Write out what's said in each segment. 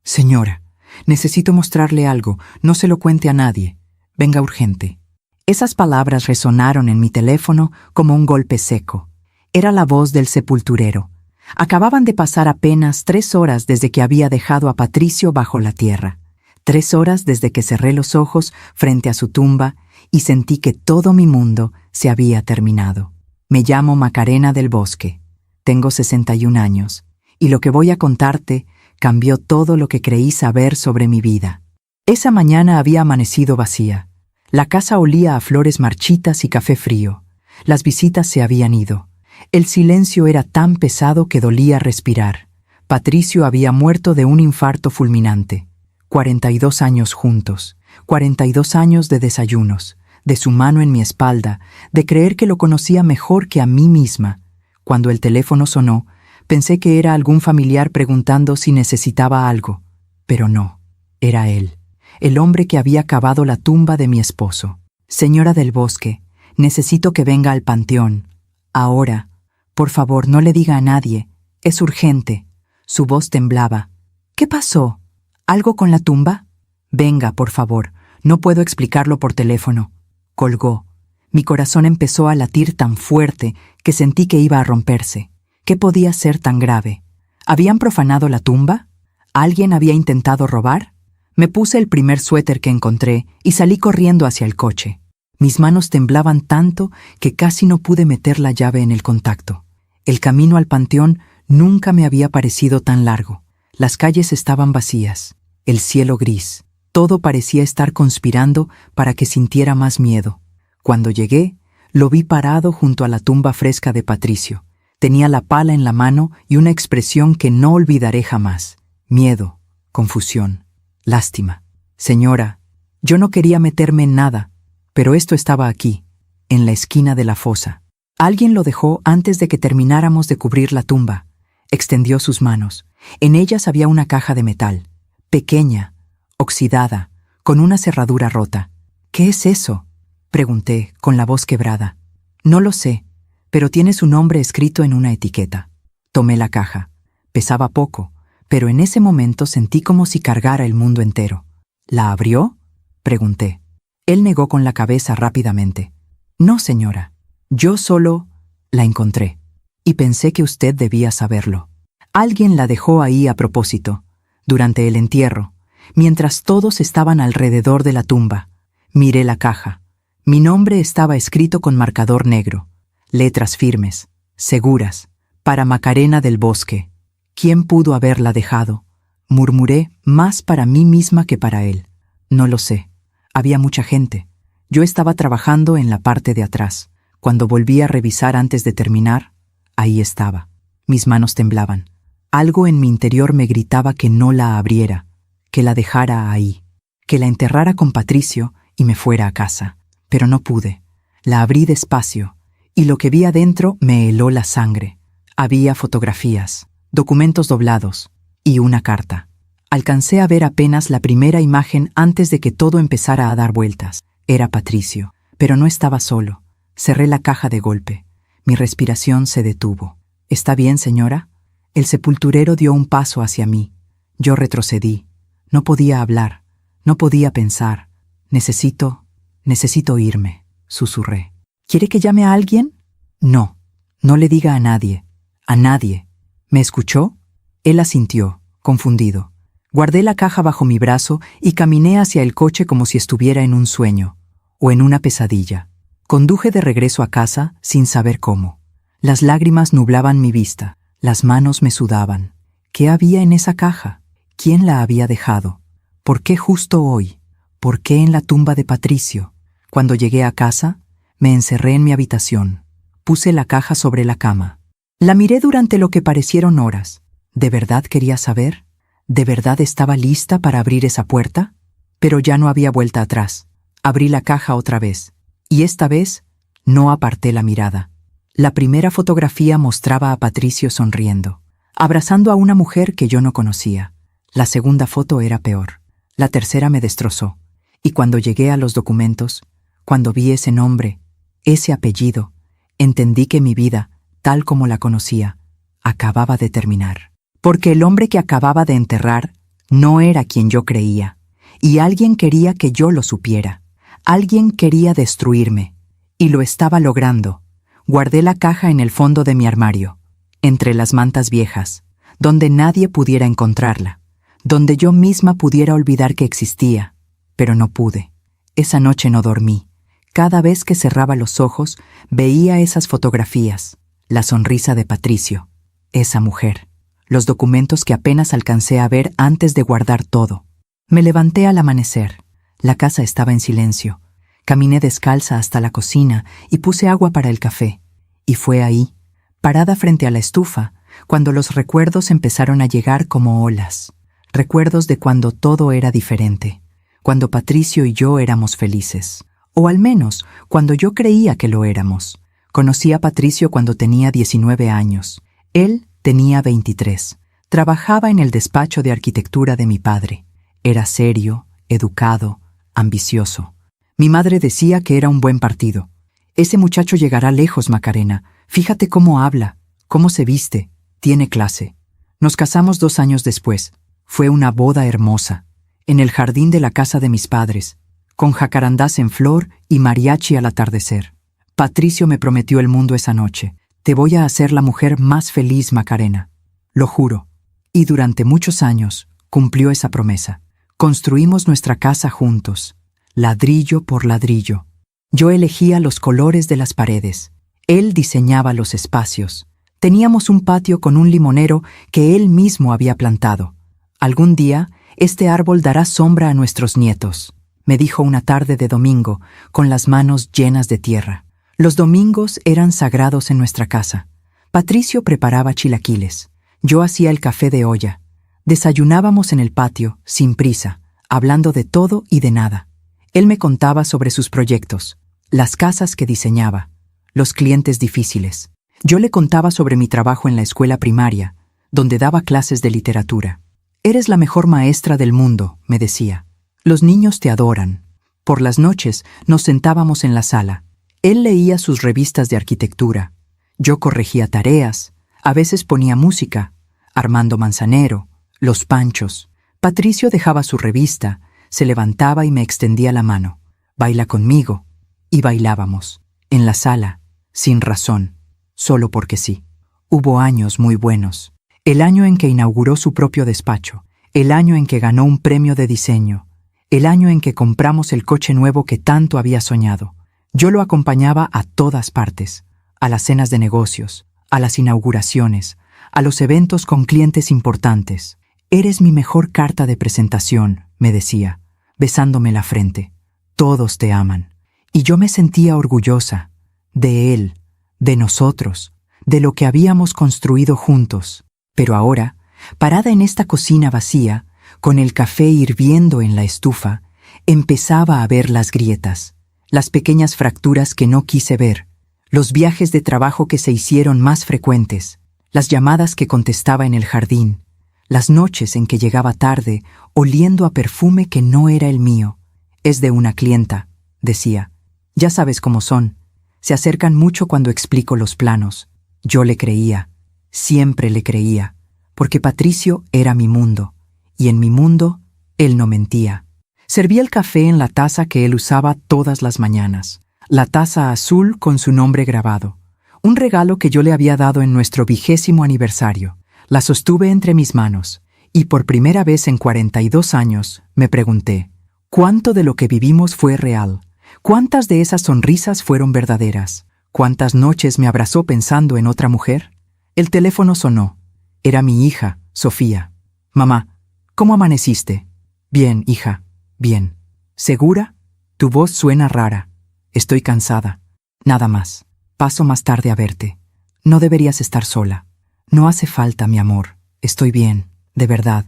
Señora, necesito mostrarle algo, no se lo cuente a nadie. Venga urgente. Esas palabras resonaron en mi teléfono como un golpe seco. Era la voz del sepulturero. Acababan de pasar apenas 3 horas desde que había dejado a Patricio bajo la tierra. 3 horas desde que cerré los ojos frente a su tumba y sentí que todo mi mundo se había terminado. Me llamo Macarena del Bosque. Tengo 61 años, y lo que voy a contarte cambió todo lo que creí saber sobre mi vida. Esa mañana había amanecido vacía. La casa olía a flores marchitas y café frío. Las visitas se habían ido. El silencio era tan pesado que dolía respirar. Patricio había muerto de un infarto fulminante. 42 años juntos, 42 años de desayunos, de su mano en mi espalda, de creer que lo conocía mejor que a mí misma. Cuando el teléfono sonó, pensé que era algún familiar preguntando si necesitaba algo. Pero no, era él, el hombre que había cavado la tumba de mi esposo. Señora del Bosque, necesito que venga al panteón. Ahora, por favor, no le diga a nadie. Es urgente. Su voz temblaba. ¿Qué pasó? ¿Algo con la tumba? Venga, por favor. No puedo explicarlo por teléfono. Colgó. Mi corazón empezó a latir tan fuerte que sentí que iba a romperse. ¿Qué podía ser tan grave? ¿Habían profanado la tumba? ¿Alguien había intentado robar? Me puse el primer suéter que encontré y salí corriendo hacia el coche. Mis manos temblaban tanto que casi no pude meter la llave en el contacto. El camino al panteón nunca me había parecido tan largo. Las calles estaban vacías, el cielo gris. Todo parecía estar conspirando para que sintiera más miedo. Cuando llegué, lo vi parado junto a la tumba fresca de Patricio. Tenía la pala en la mano y una expresión que no olvidaré jamás. Miedo, confusión, lástima. Señora, yo no quería meterme en nada, pero esto estaba aquí, en la esquina de la fosa. Alguien lo dejó antes de que termináramos de cubrir la tumba. Extendió sus manos. En ellas había una caja de metal, pequeña, oxidada, con una cerradura rota. ¿Qué es eso?, pregunté, con la voz quebrada. No lo sé, pero tiene su nombre escrito en una etiqueta. Tomé la caja. Pesaba poco, pero en ese momento sentí como si cargara el mundo entero. ¿La abrió?, pregunté. Él negó con la cabeza rápidamente. No, señora. Yo solo la encontré. Y pensé que usted debía saberlo. Alguien la dejó ahí a propósito, durante el entierro, mientras todos estaban alrededor de la tumba. Miré la caja. Mi nombre estaba escrito con marcador negro. Letras firmes, seguras, para Macarena del Bosque. ¿Quién pudo haberla dejado? Murmuré, más para mí misma que para él. No lo sé. Había mucha gente. Yo estaba trabajando en la parte de atrás. Cuando volví a revisar antes de terminar, ahí estaba. Mis manos temblaban. Algo en mi interior me gritaba que no la abriera, que la dejara ahí, que la enterrara con Patricio y me fuera a casa. Pero no pude. La abrí despacio, y lo que vi adentro me heló la sangre. Había fotografías, documentos doblados y una carta. Alcancé a ver apenas la primera imagen antes de que todo empezara a dar vueltas. Era Patricio, pero no estaba solo. Cerré la caja de golpe. Mi respiración se detuvo. ¿Está bien, señora? El sepulturero dio un paso hacia mí. Yo retrocedí. No podía hablar. No podía pensar. Necesito irme, susurré. ¿Quiere que llame a alguien? No. No le diga a nadie. A nadie. ¿Me escuchó? Él asintió, confundido. Guardé la caja bajo mi brazo y caminé hacia el coche como si estuviera en un sueño, o en una pesadilla. Conduje de regreso a casa sin saber cómo. Las lágrimas nublaban mi vista, las manos me sudaban. ¿Qué había en esa caja? ¿Quién la había dejado? ¿Por qué justo hoy? ¿Por qué en la tumba de Patricio? Cuando llegué a casa, me encerré en mi habitación. Puse la caja sobre la cama. La miré durante lo que parecieron horas. ¿De verdad quería saber? ¿De verdad estaba lista para abrir esa puerta? Pero ya no había vuelta atrás. Abrí la caja otra vez. Y esta vez no aparté la mirada. La primera fotografía mostraba a Patricio sonriendo, abrazando a una mujer que yo no conocía. La segunda foto era peor. La tercera me destrozó. Y cuando llegué a los documentos, cuando vi ese nombre, ese apellido, entendí que mi vida, tal como la conocía, acababa de terminar. Porque el hombre que acababa de enterrar No era quien yo creía, y alguien quería que yo lo supiera. Alguien quería destruirme, y lo estaba logrando. Guardé la caja en el fondo de mi armario, entre las mantas viejas, donde nadie pudiera encontrarla, donde yo misma pudiera olvidar que existía, pero no pude. Esa noche no dormí. Cada vez que cerraba los ojos, veía esas fotografías, la sonrisa de Patricio, esa mujer, los documentos que apenas alcancé a ver antes de guardar todo. Me levanté al amanecer. La casa estaba en silencio. Caminé descalza hasta la cocina y puse agua para el café. Y fue ahí, parada frente a la estufa, cuando los recuerdos empezaron a llegar como olas. Recuerdos de cuando todo era diferente, cuando Patricio y yo éramos felices. O al menos, cuando yo creía que lo éramos. Conocí a Patricio cuando tenía 19 años. Él tenía 23. Trabajaba en el despacho de arquitectura de mi padre. Era serio, educado, ambicioso. Mi madre decía que era un buen partido. Ese muchacho llegará lejos, Macarena. Fíjate cómo habla, cómo se viste, tiene clase. Nos casamos 2 años después. Fue una boda hermosa, en el jardín de la casa de mis padres, con jacarandás en flor y mariachi al atardecer. Patricio me prometió el mundo esa noche. Te voy a hacer la mujer más feliz, Macarena. Lo juro. Y durante muchos años cumplió esa promesa. Construimos nuestra casa juntos, ladrillo por ladrillo. Yo elegía los colores de las paredes. Él diseñaba los espacios. Teníamos un patio con un limonero que él mismo había plantado. Algún día, este árbol dará sombra a nuestros nietos, me dijo una tarde de domingo, con las manos llenas de tierra. Los domingos eran sagrados en nuestra casa. Patricio preparaba chilaquiles. Yo hacía el café de olla. Desayunábamos en el patio, sin prisa, hablando de todo y de nada. Él me contaba sobre sus proyectos, las casas que diseñaba, los clientes difíciles. Yo le contaba sobre mi trabajo en la escuela primaria, donde daba clases de literatura. Eres la mejor maestra del mundo, me decía. Los niños te adoran. Por las noches nos sentábamos en la sala. Él leía sus revistas de arquitectura. Yo corregía tareas. A veces ponía música. Armando Manzanero, Los Panchos. Patricio dejaba su revista, se levantaba y me extendía la mano. Baila conmigo. Y bailábamos. En la sala, sin razón, solo porque sí. Hubo años muy buenos. El año en que inauguró su propio despacho. El año en que ganó un premio de diseño. El año en que compramos el coche nuevo que tanto había soñado. Yo lo acompañaba a todas partes, a las cenas de negocios, a las inauguraciones, a los eventos con clientes importantes. Eres mi mejor carta de presentación, me decía, besándome la frente. Todos te aman. Y yo me sentía orgullosa, de él, de nosotros, de lo que habíamos construido juntos. Pero ahora, parada en esta cocina vacía, con el café hirviendo en la estufa, empezaba a ver las grietas, las pequeñas fracturas que no quise ver, los viajes de trabajo que se hicieron más frecuentes, las llamadas que contestaba en el jardín, las noches en que llegaba tarde, oliendo a perfume que no era el mío. Es de una clienta, decía. Ya sabes cómo son. Se acercan mucho cuando explico los planos. Yo le creía, siempre le creía, porque Patricio era mi mundo, y en mi mundo él no mentía. Servía el café en la taza que él usaba todas las mañanas, la taza azul con su nombre grabado, un regalo que yo le había dado en nuestro 20º aniversario. La sostuve entre mis manos, y por primera vez en 42 años me pregunté, ¿cuánto de lo que vivimos fue real? ¿Cuántas de esas sonrisas fueron verdaderas? ¿Cuántas noches me abrazó pensando en otra mujer? El teléfono sonó. Era mi hija, Sofía. Mamá, ¿cómo amaneciste? Bien, hija, bien. ¿Segura? Tu voz suena rara. Estoy cansada. Nada más. Paso más tarde a verte. No deberías estar sola. No hace falta, mi amor. Estoy bien, de verdad.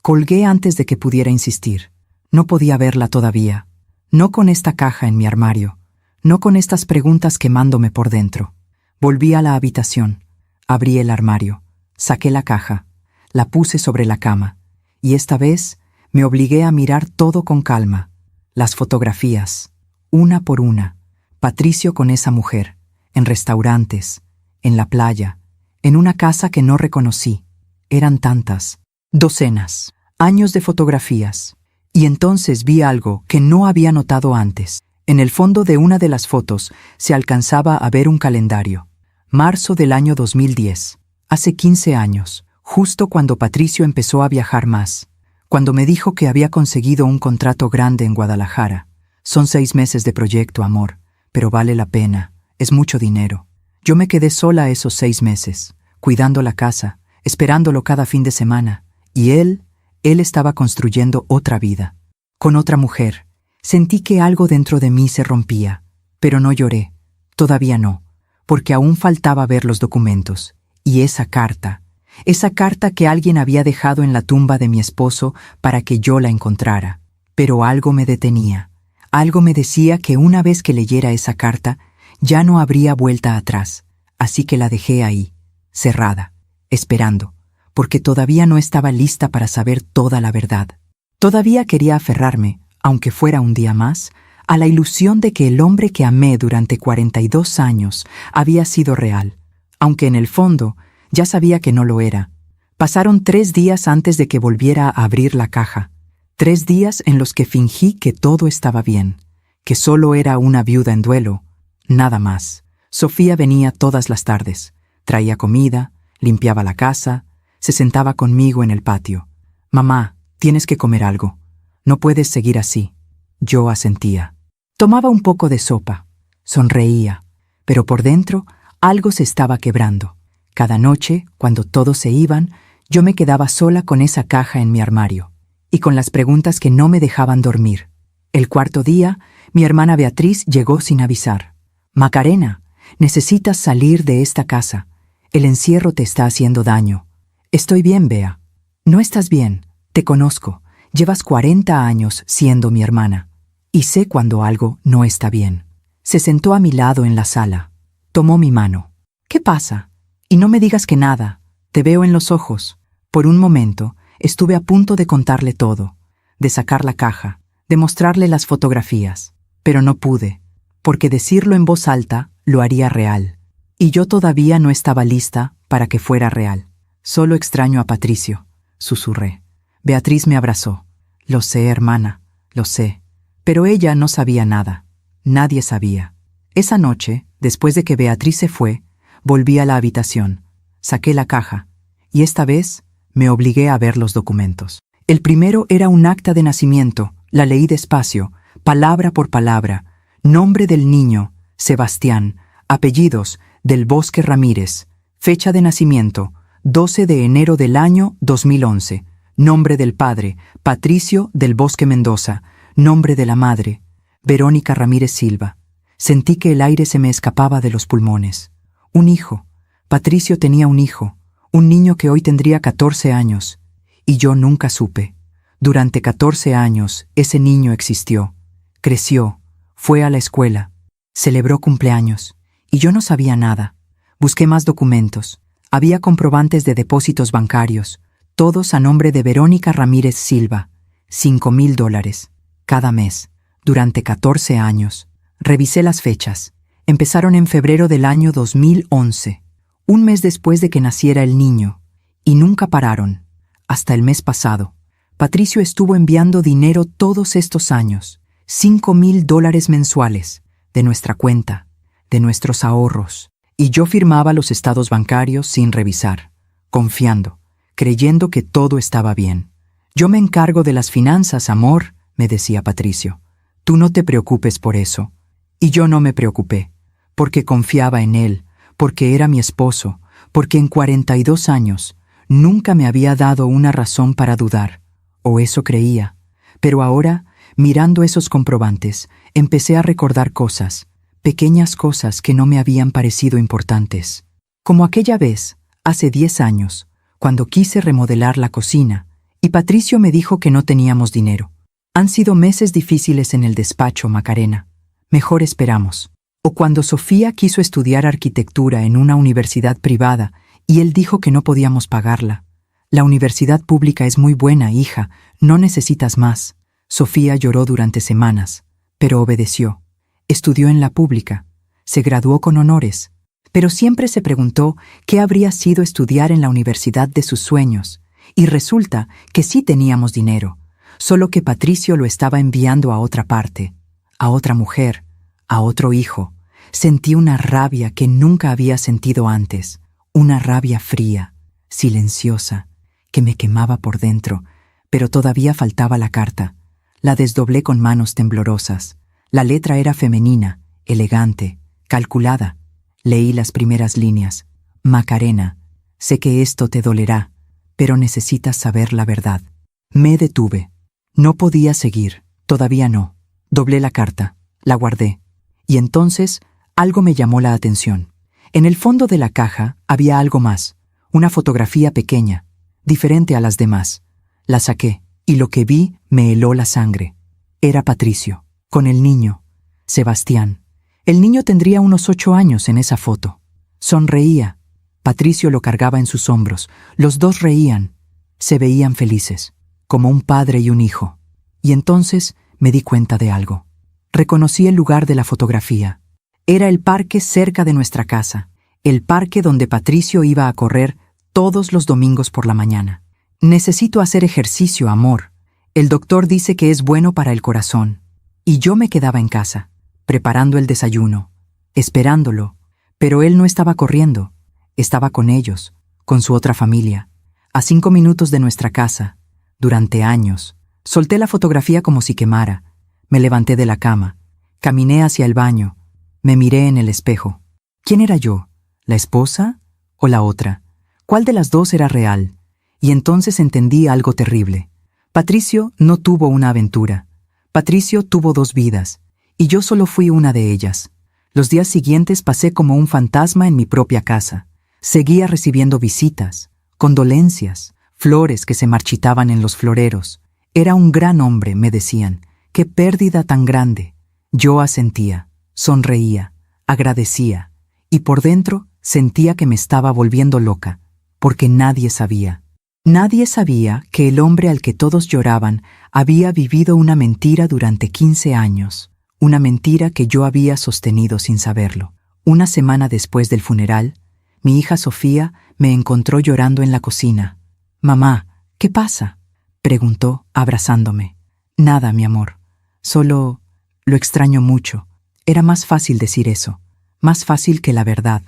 Colgué antes de que pudiera insistir. No podía verla todavía. No con esta caja en mi armario. No con estas preguntas quemándome por dentro. Volví a la habitación. Abrí el armario. Saqué la caja. La puse sobre la cama. Y esta vez me obligué a mirar todo con calma. Las fotografías, una por una. Patricio con esa mujer, en restaurantes, en la playa, en una casa que no reconocí. Eran tantas, docenas. años de fotografías. Y entonces vi algo que no había notado antes. En el fondo de una de las fotos se alcanzaba a ver un calendario. Marzo del año 2010. Hace 15 años, justo cuando Patricio empezó a viajar más. Cuando me dijo que había conseguido un contrato grande en Guadalajara. Son 6 meses de proyecto, amor, pero vale la pena. Es mucho dinero. Yo me quedé sola esos 6 meses, cuidando la casa, esperándolo cada fin de semana. Y él estaba construyendo otra vida. Con otra mujer. Sentí que algo dentro de mí se rompía, pero no lloré. Todavía no, porque aún faltaba ver los documentos. Y esa carta que alguien había dejado en la tumba de mi esposo para que yo la encontrara. Pero algo me detenía. Algo me decía que una vez que leyera esa carta, ya no habría vuelta atrás. Así que la dejé ahí, cerrada, esperando, porque todavía no estaba lista para saber toda la verdad. Todavía quería aferrarme, aunque fuera un día más, a la ilusión de que el hombre que amé durante 42 años había sido real, aunque en el fondo ya sabía que no lo era. Pasaron 3 días antes de que volviera a abrir la caja. 3 días en los que fingí que todo estaba bien, que solo era una viuda en duelo, nada más. Sofía venía todas las tardes, traía comida, limpiaba la casa, se sentaba conmigo en el patio. «Mamá, tienes que comer algo. No puedes seguir así». Yo asentía. Tomaba un poco de sopa, sonreía, pero por dentro algo se estaba quebrando. Cada noche, cuando todos se iban, yo me quedaba sola con esa caja en mi armario, y con las preguntas que no me dejaban dormir. El cuarto día, mi hermana Beatriz llegó sin avisar. «Macarena, necesitas salir de esta casa. El encierro te está haciendo daño». «Estoy bien, Bea». «No estás bien. Te conozco. Llevas 40 años siendo mi hermana. Y sé cuando algo no está bien». Se sentó a mi lado en la sala. Tomó mi mano. «¿Qué pasa? Y no me digas que nada. Te veo en los ojos». Por un momento, estuve a punto de contarle todo, de sacar la caja, de mostrarle las fotografías. Pero no pude, porque decirlo en voz alta lo haría real. Y yo todavía no estaba lista para que fuera real. «Solo extraño a Patricio», susurré. Beatriz me abrazó. «Lo sé, hermana, lo sé». Pero ella no sabía nada. Nadie sabía. Esa noche, después de que Beatriz se fue, volví a la habitación. Saqué la caja. Y esta vez me obligué a ver los documentos. El primero era un acta de nacimiento. La leí despacio, palabra por palabra. Nombre del niño, Sebastián. Apellidos, Del Bosque Ramírez. Fecha de nacimiento, 12 de enero del año 2011. Nombre del padre, Patricio Del Bosque Mendoza. Nombre de la madre, Verónica Ramírez Silva. Sentí que el aire se me escapaba de los pulmones. Un hijo. Patricio tenía un hijo, un niño que hoy tendría 14 años. Y yo nunca supe. Durante 14 años, ese niño existió. Creció, fue a la escuela, celebró cumpleaños. Y yo no sabía nada. Busqué más documentos. Había comprobantes de depósitos bancarios, todos a nombre de Verónica Ramírez Silva. $5,000 cada mes, durante 14 años. Revisé las fechas. Empezaron en febrero del año 2011, un mes después de que naciera el niño, y nunca pararon. Hasta el mes pasado, Patricio estuvo enviando dinero todos estos años, $5,000 mensuales, de nuestra cuenta, de nuestros ahorros, y yo firmaba los estados bancarios sin revisar, confiando, creyendo que todo estaba bien. «Yo me encargo de las finanzas, amor», me decía Patricio. «Tú no te preocupes por eso». Y yo no me preocupé, porque confiaba en él, porque era mi esposo, porque en 42 años nunca me había dado una razón para dudar, o eso creía. Pero ahora, mirando esos comprobantes, empecé a recordar cosas, pequeñas cosas que no me habían parecido importantes. Como aquella vez, hace 10 años, cuando quise remodelar la cocina, y Patricio me dijo que no teníamos dinero. Han sido meses difíciles en el despacho, Macarena. Mejor esperamos. O cuando Sofía quiso estudiar arquitectura en una universidad privada y él dijo que no podíamos pagarla. La universidad pública es muy buena, hija, no necesitas más. Sofía lloró durante semanas, pero obedeció. Estudió en la pública, se graduó con honores, pero siempre se preguntó qué habría sido estudiar en la universidad de sus sueños, Y resulta que sí teníamos dinero, solo que Patricio lo estaba enviando a otra parte, a otra mujer, a otro hijo. Sentí una rabia que nunca había sentido antes, una rabia fría, silenciosa, que me quemaba por dentro, pero todavía faltaba la carta. La desdoblé con manos temblorosas. La letra era femenina, elegante, calculada. Leí las primeras líneas. Macarena, sé que esto te dolerá, pero necesitas saber la verdad. Me detuve. No podía seguir, todavía no. Doblé la carta, la guardé. Y entonces algo me llamó la atención. En el fondo de la caja había algo más, una fotografía pequeña, diferente a las demás. La saqué, y lo que vi me heló la sangre. Era Patricio, con el niño, Sebastián. El niño tendría unos 8 años en esa foto. Sonreía. Patricio lo cargaba en sus hombros. Los dos reían. Se veían felices, como un padre y un hijo. Y entonces me di cuenta de algo. Reconocí el lugar de la fotografía. Era el parque cerca de nuestra casa, el parque donde Patricio iba a correr todos los domingos por la mañana. Necesito hacer ejercicio, amor. El doctor dice que es bueno para el corazón. Y yo me quedaba en casa, preparando el desayuno, esperándolo. Pero él no estaba corriendo, estaba con ellos, con su otra familia, a 5 minutos de nuestra casa, durante años. Solté la fotografía como si quemara. Me levanté de la cama, caminé hacia el baño, me miré en el espejo. ¿Quién era yo? ¿La esposa o la otra? ¿Cuál de las dos era real? Y entonces entendí algo terrible. Patricio no tuvo una aventura. Patricio tuvo 2 vidas, y yo solo fui una de ellas. Los días siguientes pasé como un fantasma en mi propia casa. Seguía recibiendo visitas, condolencias, flores que se marchitaban en los floreros. Era un gran hombre, me decían. ¡Qué pérdida tan grande! Yo asentía, sonreía, agradecía, y por dentro sentía que me estaba volviendo loca, porque nadie sabía. Nadie sabía que el hombre al que todos lloraban había vivido una mentira durante 15 años, una mentira que yo había sostenido sin saberlo. Una semana después del funeral, mi hija Sofía me encontró llorando en la cocina. «Mamá, ¿qué pasa?», preguntó, abrazándome. «Nada, mi amor. Solo lo extraño mucho». Era más fácil decir eso, más fácil que la verdad,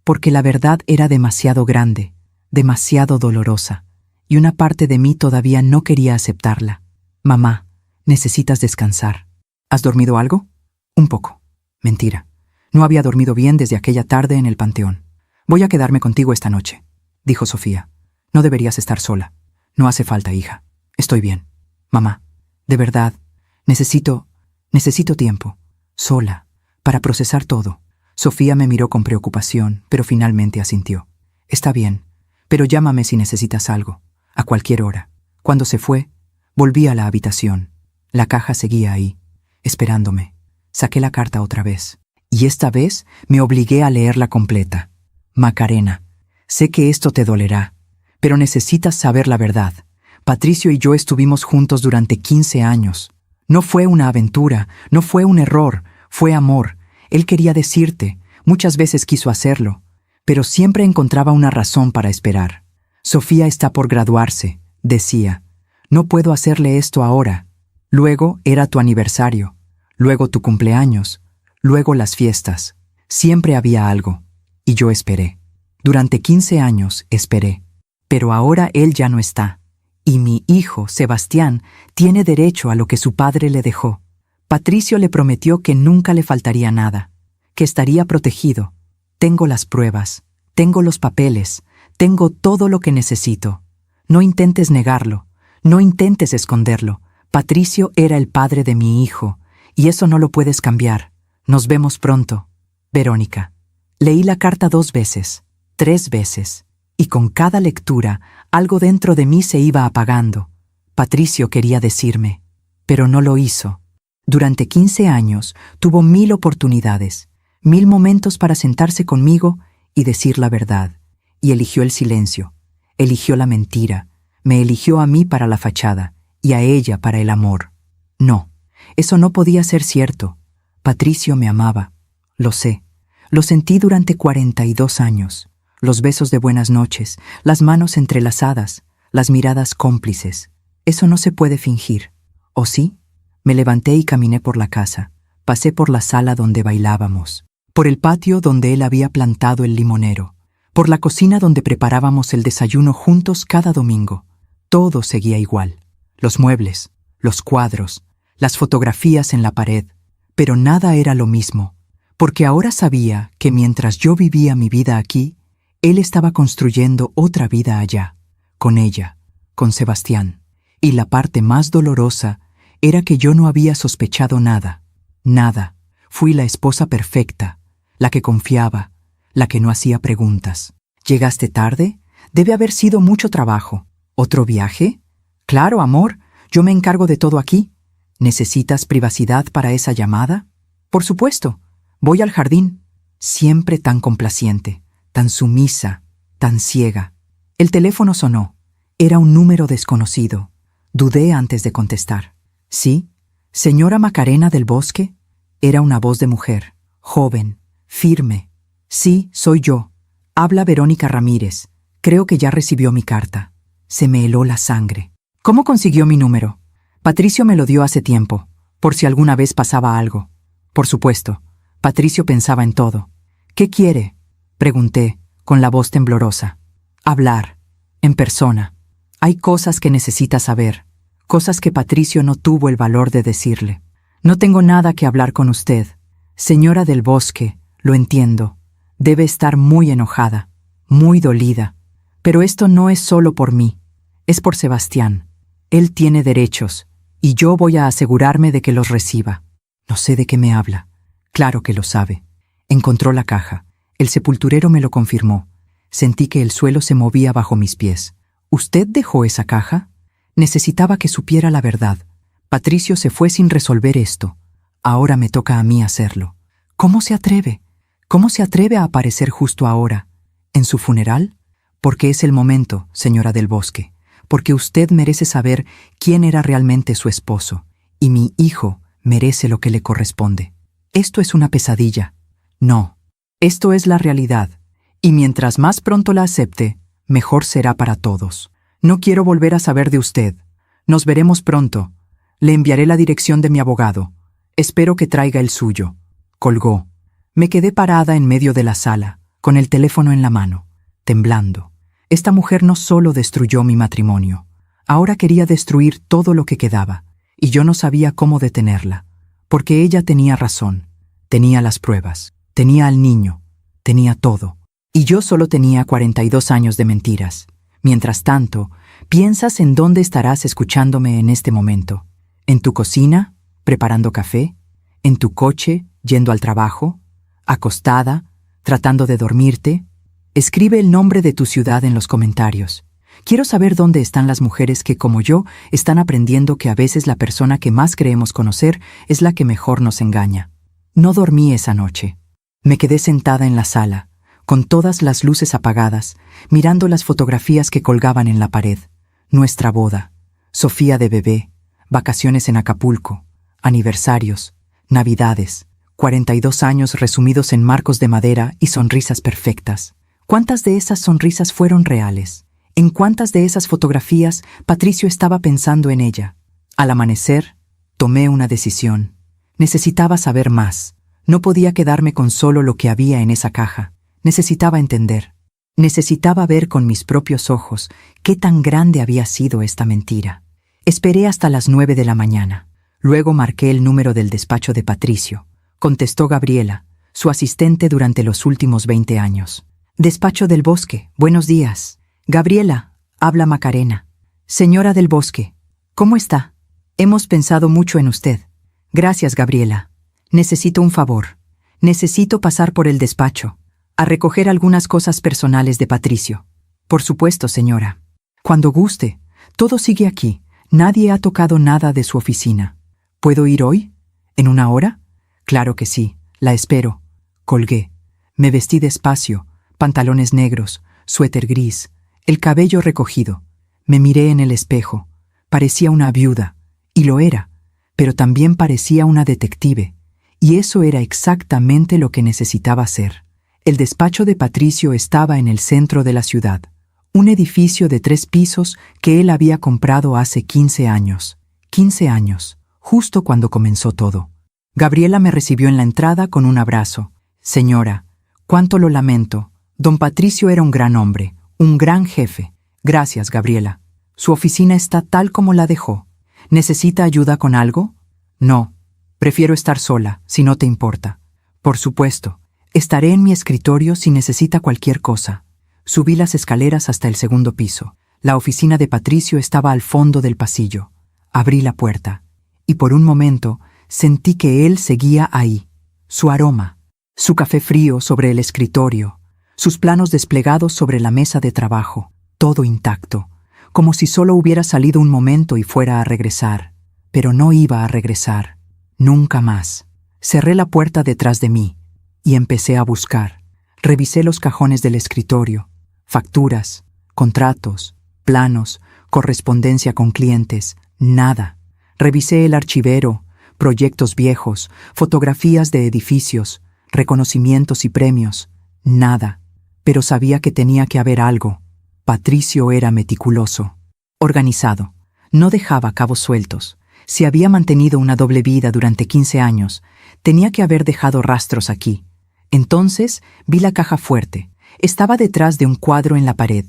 porque la verdad era demasiado grande, demasiado dolorosa, y una parte de mí todavía no quería aceptarla. «Mamá, necesitas descansar». «¿Has dormido algo?». «Un poco». «Mentira. No había dormido bien desde aquella tarde en el panteón». «Voy a quedarme contigo esta noche», dijo Sofía. «No deberías estar sola». «No hace falta, hija. Estoy bien». «Mamá, de verdad, necesito tiempo, sola, para procesar todo». Sofía me miró con preocupación, pero finalmente asintió. «Está bien, pero llámame si necesitas algo, a cualquier hora». Cuando se fue, volví a la habitación. La caja seguía ahí, esperándome. Saqué la carta otra vez, y esta vez me obligué a leerla completa. «Macarena, sé que esto te dolerá, pero necesitas saber la verdad. Patricio y yo estuvimos juntos durante 15 años. No fue una aventura, no fue un error, fue amor. Él quería decirte, muchas veces quiso hacerlo, pero siempre encontraba una razón para esperar. Sofía está por graduarse», decía. «No puedo hacerle esto ahora. Luego era tu aniversario, luego tu cumpleaños, luego las fiestas. Siempre había algo, y yo esperé. Durante 15 años esperé. Pero ahora él ya no está. Y mi hijo, Sebastián, tiene derecho a lo que su padre le dejó. Patricio le prometió que nunca le faltaría nada, que estaría protegido. Tengo las pruebas, tengo los papeles, tengo todo lo que necesito. No intentes negarlo, no intentes esconderlo. Patricio era el padre de mi hijo, y eso no lo puedes cambiar. Nos vemos pronto. Verónica». Leí la carta 2 veces, 3 veces, y con cada lectura algo dentro de mí se iba apagando. Patricio quería decirme, pero no lo hizo. Durante 15 años tuvo 1000 oportunidades, 1000 momentos para sentarse conmigo y decir la verdad, y eligió el silencio, eligió la mentira, me eligió a mí para la fachada y a ella para el amor. No, eso no podía ser cierto. Patricio me amaba, lo sé, lo sentí durante 42 años. Los besos de buenas noches, las manos entrelazadas, las miradas cómplices. Eso no se puede fingir. ¿O sí? Me levanté y caminé por la casa. Pasé por la sala donde bailábamos, por el patio donde él había plantado el limonero, por la cocina donde preparábamos el desayuno juntos cada domingo. Todo seguía igual. Los muebles, los cuadros, las fotografías en la pared. Pero nada era lo mismo, porque ahora sabía que mientras yo vivía mi vida aquí, él estaba construyendo otra vida allá, con ella, con Sebastián. Y la parte más dolorosa era que yo no había sospechado nada. Nada. Fui la esposa perfecta, la que confiaba, la que no hacía preguntas. ¿Llegaste tarde? Debe haber sido mucho trabajo. ¿Otro viaje? Claro, amor, yo me encargo de todo aquí. ¿Necesitas privacidad para esa llamada? Por supuesto. Voy al jardín. Siempre tan complaciente, tan sumisa, tan ciega. El teléfono sonó. Era un número desconocido. Dudé antes de contestar. ¿Sí? ¿Señora Macarena del Bosque? Era una voz de mujer, joven, firme. Sí, soy yo. Habla Verónica Ramírez. Creo que ya recibió mi carta. Se me heló la sangre. ¿Cómo consiguió mi número? Patricio me lo dio hace tiempo, por si alguna vez pasaba algo. Por supuesto, Patricio pensaba en todo. ¿Qué quiere? Pregunté, con la voz temblorosa. Hablar, en persona. Hay cosas que necesita saber, cosas que Patricio no tuvo el valor de decirle. No tengo nada que hablar con usted. Señora del Bosque, lo entiendo. Debe estar muy enojada, muy dolida. Pero esto no es solo por mí, es por Sebastián. Él tiene derechos, y yo voy a asegurarme de que los reciba. No sé de qué me habla. Claro que lo sabe. Encontró la caja. El sepulturero me lo confirmó. Sentí que el suelo se movía bajo mis pies. ¿Usted dejó esa caja? Necesitaba que supiera la verdad. Patricio se fue sin resolver esto. Ahora me toca a mí hacerlo. ¿Cómo se atreve? ¿Cómo se atreve a aparecer justo ahora? ¿En su funeral? Porque es el momento, señora del Bosque. Porque usted merece saber quién era realmente su esposo. Y mi hijo merece lo que le corresponde. Esto es una pesadilla. No. Esto es la realidad. Y mientras más pronto la acepte, mejor será para todos. No quiero volver a saber de usted. Nos veremos pronto. Le enviaré la dirección de mi abogado. Espero que traiga el suyo. Colgó. Me quedé parada en medio de la sala, con el teléfono en la mano, temblando. Esta mujer no solo destruyó mi matrimonio, ahora quería destruir todo lo que quedaba, y yo no sabía cómo detenerla, porque ella tenía razón, tenía las pruebas, tenía al niño, tenía todo. Y yo solo tenía 42 años de mentiras. Mientras tanto, ¿piensas en dónde estarás escuchándome en este momento? ¿En tu cocina, preparando café? ¿En tu coche, yendo al trabajo? ¿Acostada, tratando de dormirte? Escribe el nombre de tu ciudad en los comentarios. Quiero saber dónde están las mujeres que, como yo, están aprendiendo que a veces la persona que más creemos conocer es la que mejor nos engaña. No dormí esa noche. Me quedé sentada en la sala, con todas las luces apagadas, mirando las fotografías que colgaban en la pared. Nuestra boda, Sofía de bebé, vacaciones en Acapulco, aniversarios, navidades, 42 años resumidos en marcos de madera y sonrisas perfectas. ¿Cuántas de esas sonrisas fueron reales? ¿En cuántas de esas fotografías Patricio estaba pensando en ella? Al amanecer, tomé una decisión. Necesitaba saber más. No podía quedarme con solo lo que había en esa caja. Necesitaba entender. Necesitaba ver con mis propios ojos qué tan grande había sido esta mentira. Esperé hasta las 9 de la mañana. Luego marqué el número del despacho de Patricio. Contestó Gabriela, su asistente durante los últimos 20 años. Despacho del Bosque, buenos días. Gabriela, habla Macarena. Señora del Bosque, ¿cómo está? Hemos pensado mucho en usted. Gracias, Gabriela. Necesito un favor. Necesito pasar por el despacho a recoger algunas cosas personales de Patricio. Por supuesto, señora. Cuando guste. Todo sigue aquí. Nadie ha tocado nada de su oficina. ¿Puedo ir hoy? ¿En una hora? Claro que sí. La espero. Colgué. Me vestí despacio, pantalones negros, suéter gris, el cabello recogido. Me miré en el espejo. Parecía una viuda, y lo era, pero también parecía una detective, y eso era exactamente lo que necesitaba ser. El despacho de Patricio estaba en el centro de la ciudad, Un edificio de 3 pisos que él había comprado hace 15 años. 15 años, justo cuando comenzó todo. Gabriela me recibió en la entrada con un abrazo. Señora, cuánto lo lamento. Don Patricio era un gran hombre, un gran jefe. Gracias, Gabriela. Su oficina está tal como la dejó. ¿Necesita ayuda con algo? No. Prefiero estar sola, si no te importa. Por supuesto. Estaré en mi escritorio si necesita cualquier cosa. Subí las escaleras hasta el segundo piso. La oficina de Patricio estaba al fondo del pasillo. Abrí la puerta, y por un momento sentí que él seguía ahí. Su aroma, su café frío sobre el escritorio, sus planos desplegados sobre la mesa de trabajo, todo intacto, como si solo hubiera salido un momento y fuera a regresar. Pero no iba a regresar. Nunca más. Cerré la puerta detrás de mí y empecé a buscar. Revisé los cajones del escritorio, facturas, contratos, planos, correspondencia con clientes, nada. Revisé el archivero, proyectos viejos, fotografías de edificios, reconocimientos y premios, nada. Pero sabía que tenía que haber algo. Patricio era meticuloso, organizado, no dejaba cabos sueltos. Si había mantenido una doble vida durante 15 años, tenía que haber dejado rastros aquí. Entonces vi la caja fuerte. Estaba detrás de un cuadro en la pared.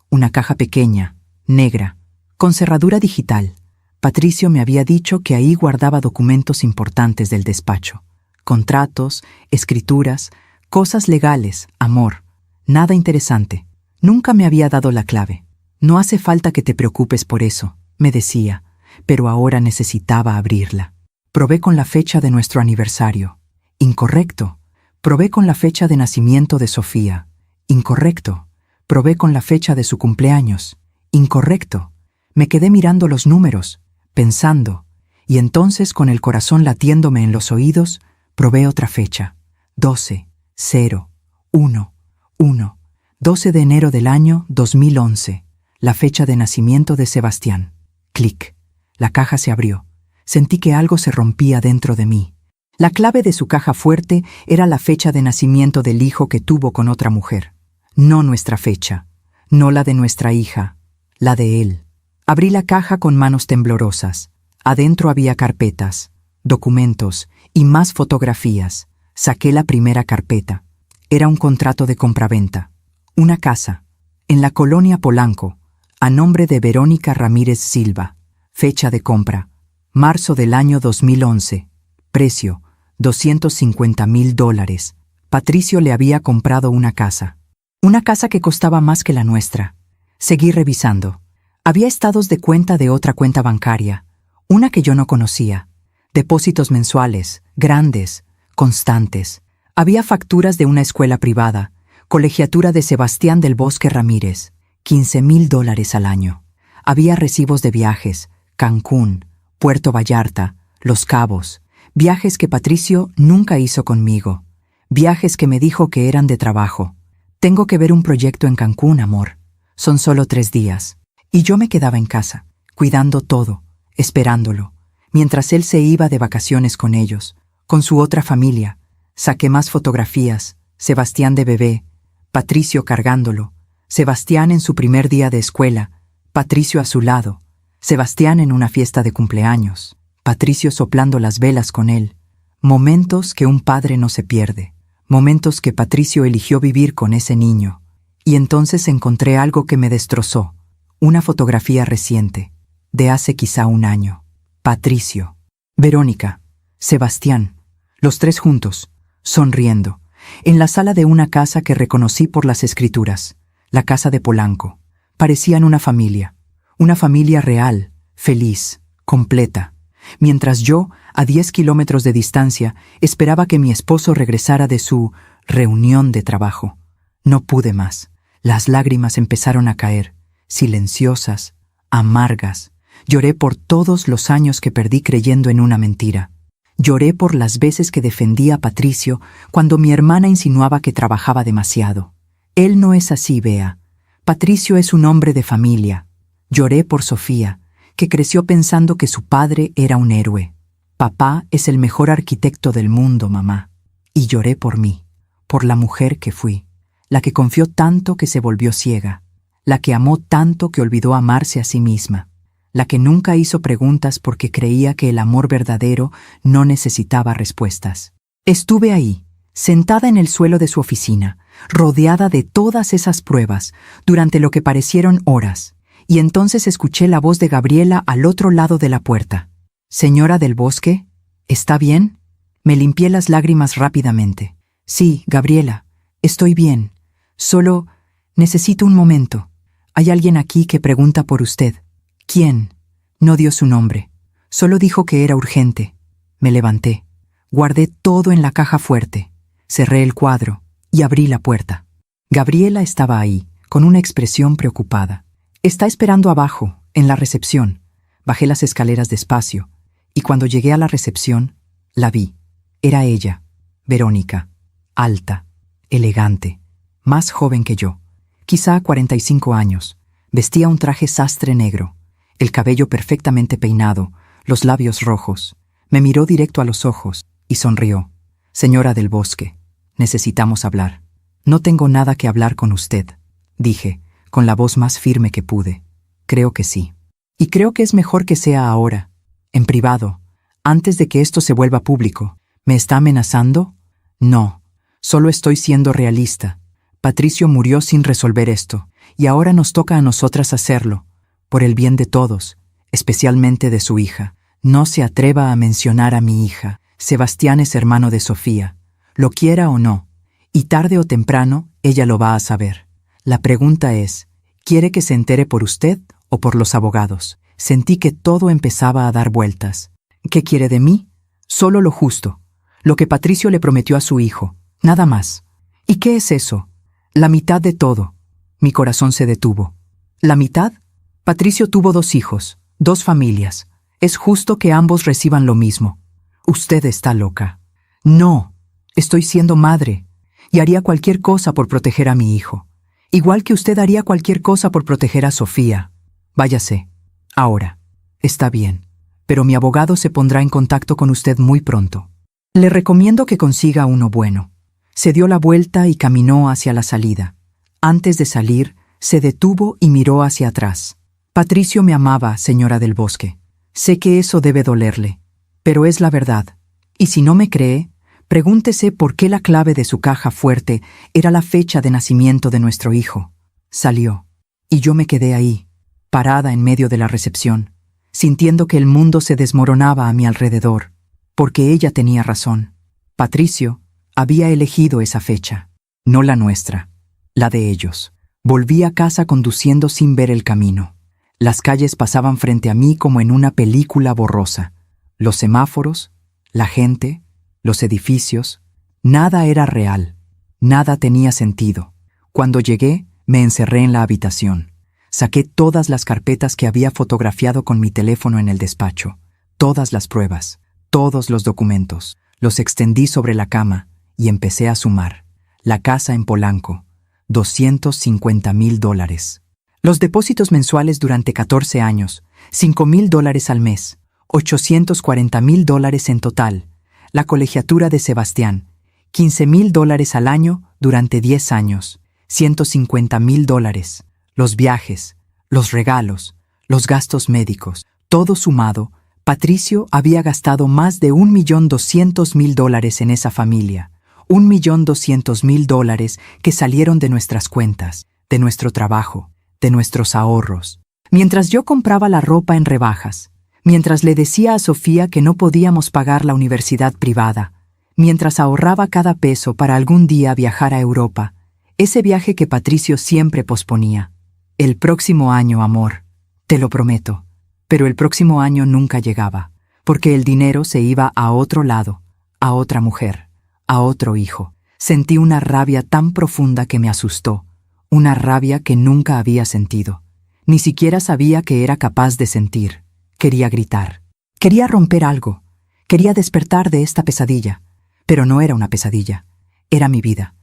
Una caja pequeña, negra, con cerradura digital. Patricio me había dicho que ahí guardaba documentos importantes del despacho. Contratos, escrituras, cosas legales, amor. Nada interesante. Nunca me había dado la clave. No hace falta que te preocupes por eso, me decía, pero ahora necesitaba abrirla. Probé con la fecha de nuestro aniversario. Incorrecto. Probé con la fecha de nacimiento de Sofía. Incorrecto. Probé con la fecha de su cumpleaños. Incorrecto. Me quedé mirando los números, pensando, y entonces con el corazón latiéndome en los oídos, probé otra fecha. 12, 0, 1, 1. 12 de enero del año 2011. La fecha de nacimiento de Sebastián. Clic. La caja se abrió. Sentí que algo se rompía dentro de mí. La clave de su caja fuerte era la fecha de nacimiento del hijo que tuvo con otra mujer. No nuestra fecha, no la de nuestra hija, la de él. Abrí la caja con manos temblorosas. Adentro había carpetas, documentos y más fotografías. Saqué la primera carpeta. Era un contrato de compraventa. Una casa, en la colonia Polanco, a nombre de Verónica Ramírez Silva. Fecha de compra, marzo del año 2011. Precio, $250,000. Patricio le había comprado una casa. Una casa que costaba más que la nuestra. Seguí revisando. Había estados de cuenta de otra cuenta bancaria, una que yo no conocía. Depósitos mensuales, grandes, constantes. Había facturas de una escuela privada, colegiatura de Sebastián del Bosque Ramírez, $15,000 al año. Había recibos de viajes, Cancún, Puerto Vallarta, Los Cabos, viajes que Patricio nunca hizo conmigo, viajes que me dijo que eran de trabajo. Tengo que ver un proyecto en Cancún, amor. Son solo 3 días. Y yo me quedaba en casa, cuidando todo, esperándolo, mientras él se iba de vacaciones con ellos, con su otra familia. Saqué más fotografías, Sebastián de bebé, Patricio cargándolo, Sebastián en su primer día de escuela, Patricio a su lado, Sebastián en una fiesta de cumpleaños, Patricio soplando las velas con él. Momentos que un padre no se pierde, momentos que Patricio eligió vivir con ese niño. Y entonces encontré algo que me destrozó. Una fotografía reciente, de hace quizá un año. Patricio, Verónica, Sebastián, los 3 juntos, sonriendo, en la sala de una casa que reconocí por las escrituras, la casa de Polanco. Parecían una familia real, feliz, completa, mientras yo, a 10 kilómetros de distancia, esperaba que mi esposo regresara de su reunión de trabajo. No pude más. Las lágrimas empezaron a caer, silenciosas, amargas. Lloré por todos los años que perdí creyendo en una mentira. Lloré por las veces que defendí a Patricio cuando mi hermana insinuaba que trabajaba demasiado. Él no es así, Bea. Patricio es un hombre de familia. Lloré por Sofía, que creció pensando que su padre era un héroe. Papá es el mejor arquitecto del mundo, mamá. Y lloré por mí, por la mujer que fui, la que confió tanto que se volvió ciega, la que amó tanto que olvidó amarse a sí misma, la que nunca hizo preguntas porque creía que el amor verdadero no necesitaba respuestas. Estuve ahí, sentada en el suelo de su oficina, rodeada de todas esas pruebas, durante lo que parecieron horas, y entonces escuché la voz de Gabriela al otro lado de la puerta. «Señora del Bosque, ¿está bien?» Me limpié las lágrimas rápidamente. «Sí, Gabriela, estoy bien. Solo necesito un momento. Hay alguien aquí que pregunta por usted». «¿Quién?» No dio su nombre. Solo dijo que era urgente. Me levanté. Guardé todo en la caja fuerte. Cerré el cuadro y abrí la puerta. Gabriela estaba ahí, con una expresión preocupada. «Está esperando abajo, en la recepción». Bajé las escaleras despacio, y cuando llegué a la recepción, la vi. Era ella, Verónica, alta, elegante, más joven que yo, quizá 45 años. Vestía un traje sastre negro, el cabello perfectamente peinado, los labios rojos. Me miró directo a los ojos y sonrió. «Señora del Bosque, necesitamos hablar». «No tengo nada que hablar con usted», dije, con la voz más firme que pude. «Creo que sí. Y creo que es mejor que sea ahora, en privado, antes de que esto se vuelva público». «¿Me está amenazando?» «No, solo estoy siendo realista. Patricio murió sin resolver esto, y ahora nos toca a nosotras hacerlo, por el bien de todos, especialmente de su hija. No se atreva a mencionar a mi hija. Sebastián es hermano de Sofía, lo quiera o no, y tarde o temprano ella lo va a saber. La pregunta es, ¿quiere que se entere por usted o por los abogados?» Sentí que todo empezaba a dar vueltas. «¿Qué quiere de mí?» «Solo lo justo, lo que Patricio le prometió a su hijo, nada más». «¿Y qué es eso?» «La mitad de todo». Mi corazón se detuvo. ¿La mitad? Patricio tuvo 2 hijos, 2 familias. Es justo que ambos reciban lo mismo. Usted está loca. No, estoy siendo madre, y haría cualquier cosa por proteger a mi hijo. Igual que usted haría cualquier cosa por proteger a Sofía. Váyase. Ahora. Está bien, pero mi abogado se pondrá en contacto con usted muy pronto. Le recomiendo que consiga uno bueno». Se dio la vuelta y caminó hacia la salida. Antes de salir, se detuvo y miró hacia atrás. «Patricio me amaba, señora del Bosque. Sé que eso debe dolerle, pero es la verdad. Y si no me cree, pregúntese por qué la clave de su caja fuerte era la fecha de nacimiento de nuestro hijo». Salió, y yo me quedé ahí, parada en medio de la recepción, sintiendo que el mundo se desmoronaba a mi alrededor, porque ella tenía razón. Patricio había elegido esa fecha, no la nuestra, la de ellos. Volví a casa conduciendo sin ver el camino. Las calles pasaban frente a mí como en una película borrosa. Los semáforos, la gente, los edificios, nada era real, nada tenía sentido. Cuando llegué, me encerré en la habitación. Saqué todas las carpetas que había fotografiado con mi teléfono en el despacho, todas las pruebas, todos los documentos. Los extendí sobre la cama y empecé a sumar. La casa en Polanco, $250,000. Los depósitos mensuales durante 14 años, $5,000 al mes, $840,000 en total. La colegiatura de Sebastián, $15,000 al año durante 10 años, $150,000. Los viajes, los regalos, los gastos médicos, todo sumado, Patricio había gastado más de $1,200,000 en esa familia. $1,200,000 que salieron de nuestras cuentas, de nuestro trabajo, de nuestros ahorros. Mientras yo compraba la ropa en rebajas, mientras le decía a Sofía que no podíamos pagar la universidad privada, mientras ahorraba cada peso para algún día viajar a Europa, ese viaje que Patricio siempre posponía. «El próximo año, amor, te lo prometo». Pero el próximo año nunca llegaba, porque el dinero se iba a otro lado, a otra mujer, a otro hijo. Sentí una rabia tan profunda que me asustó, una rabia que nunca había sentido. Ni siquiera sabía que era capaz de sentir. Quería gritar. Quería romper algo. Quería despertar de esta pesadilla. Pero no era una pesadilla. Era mi vida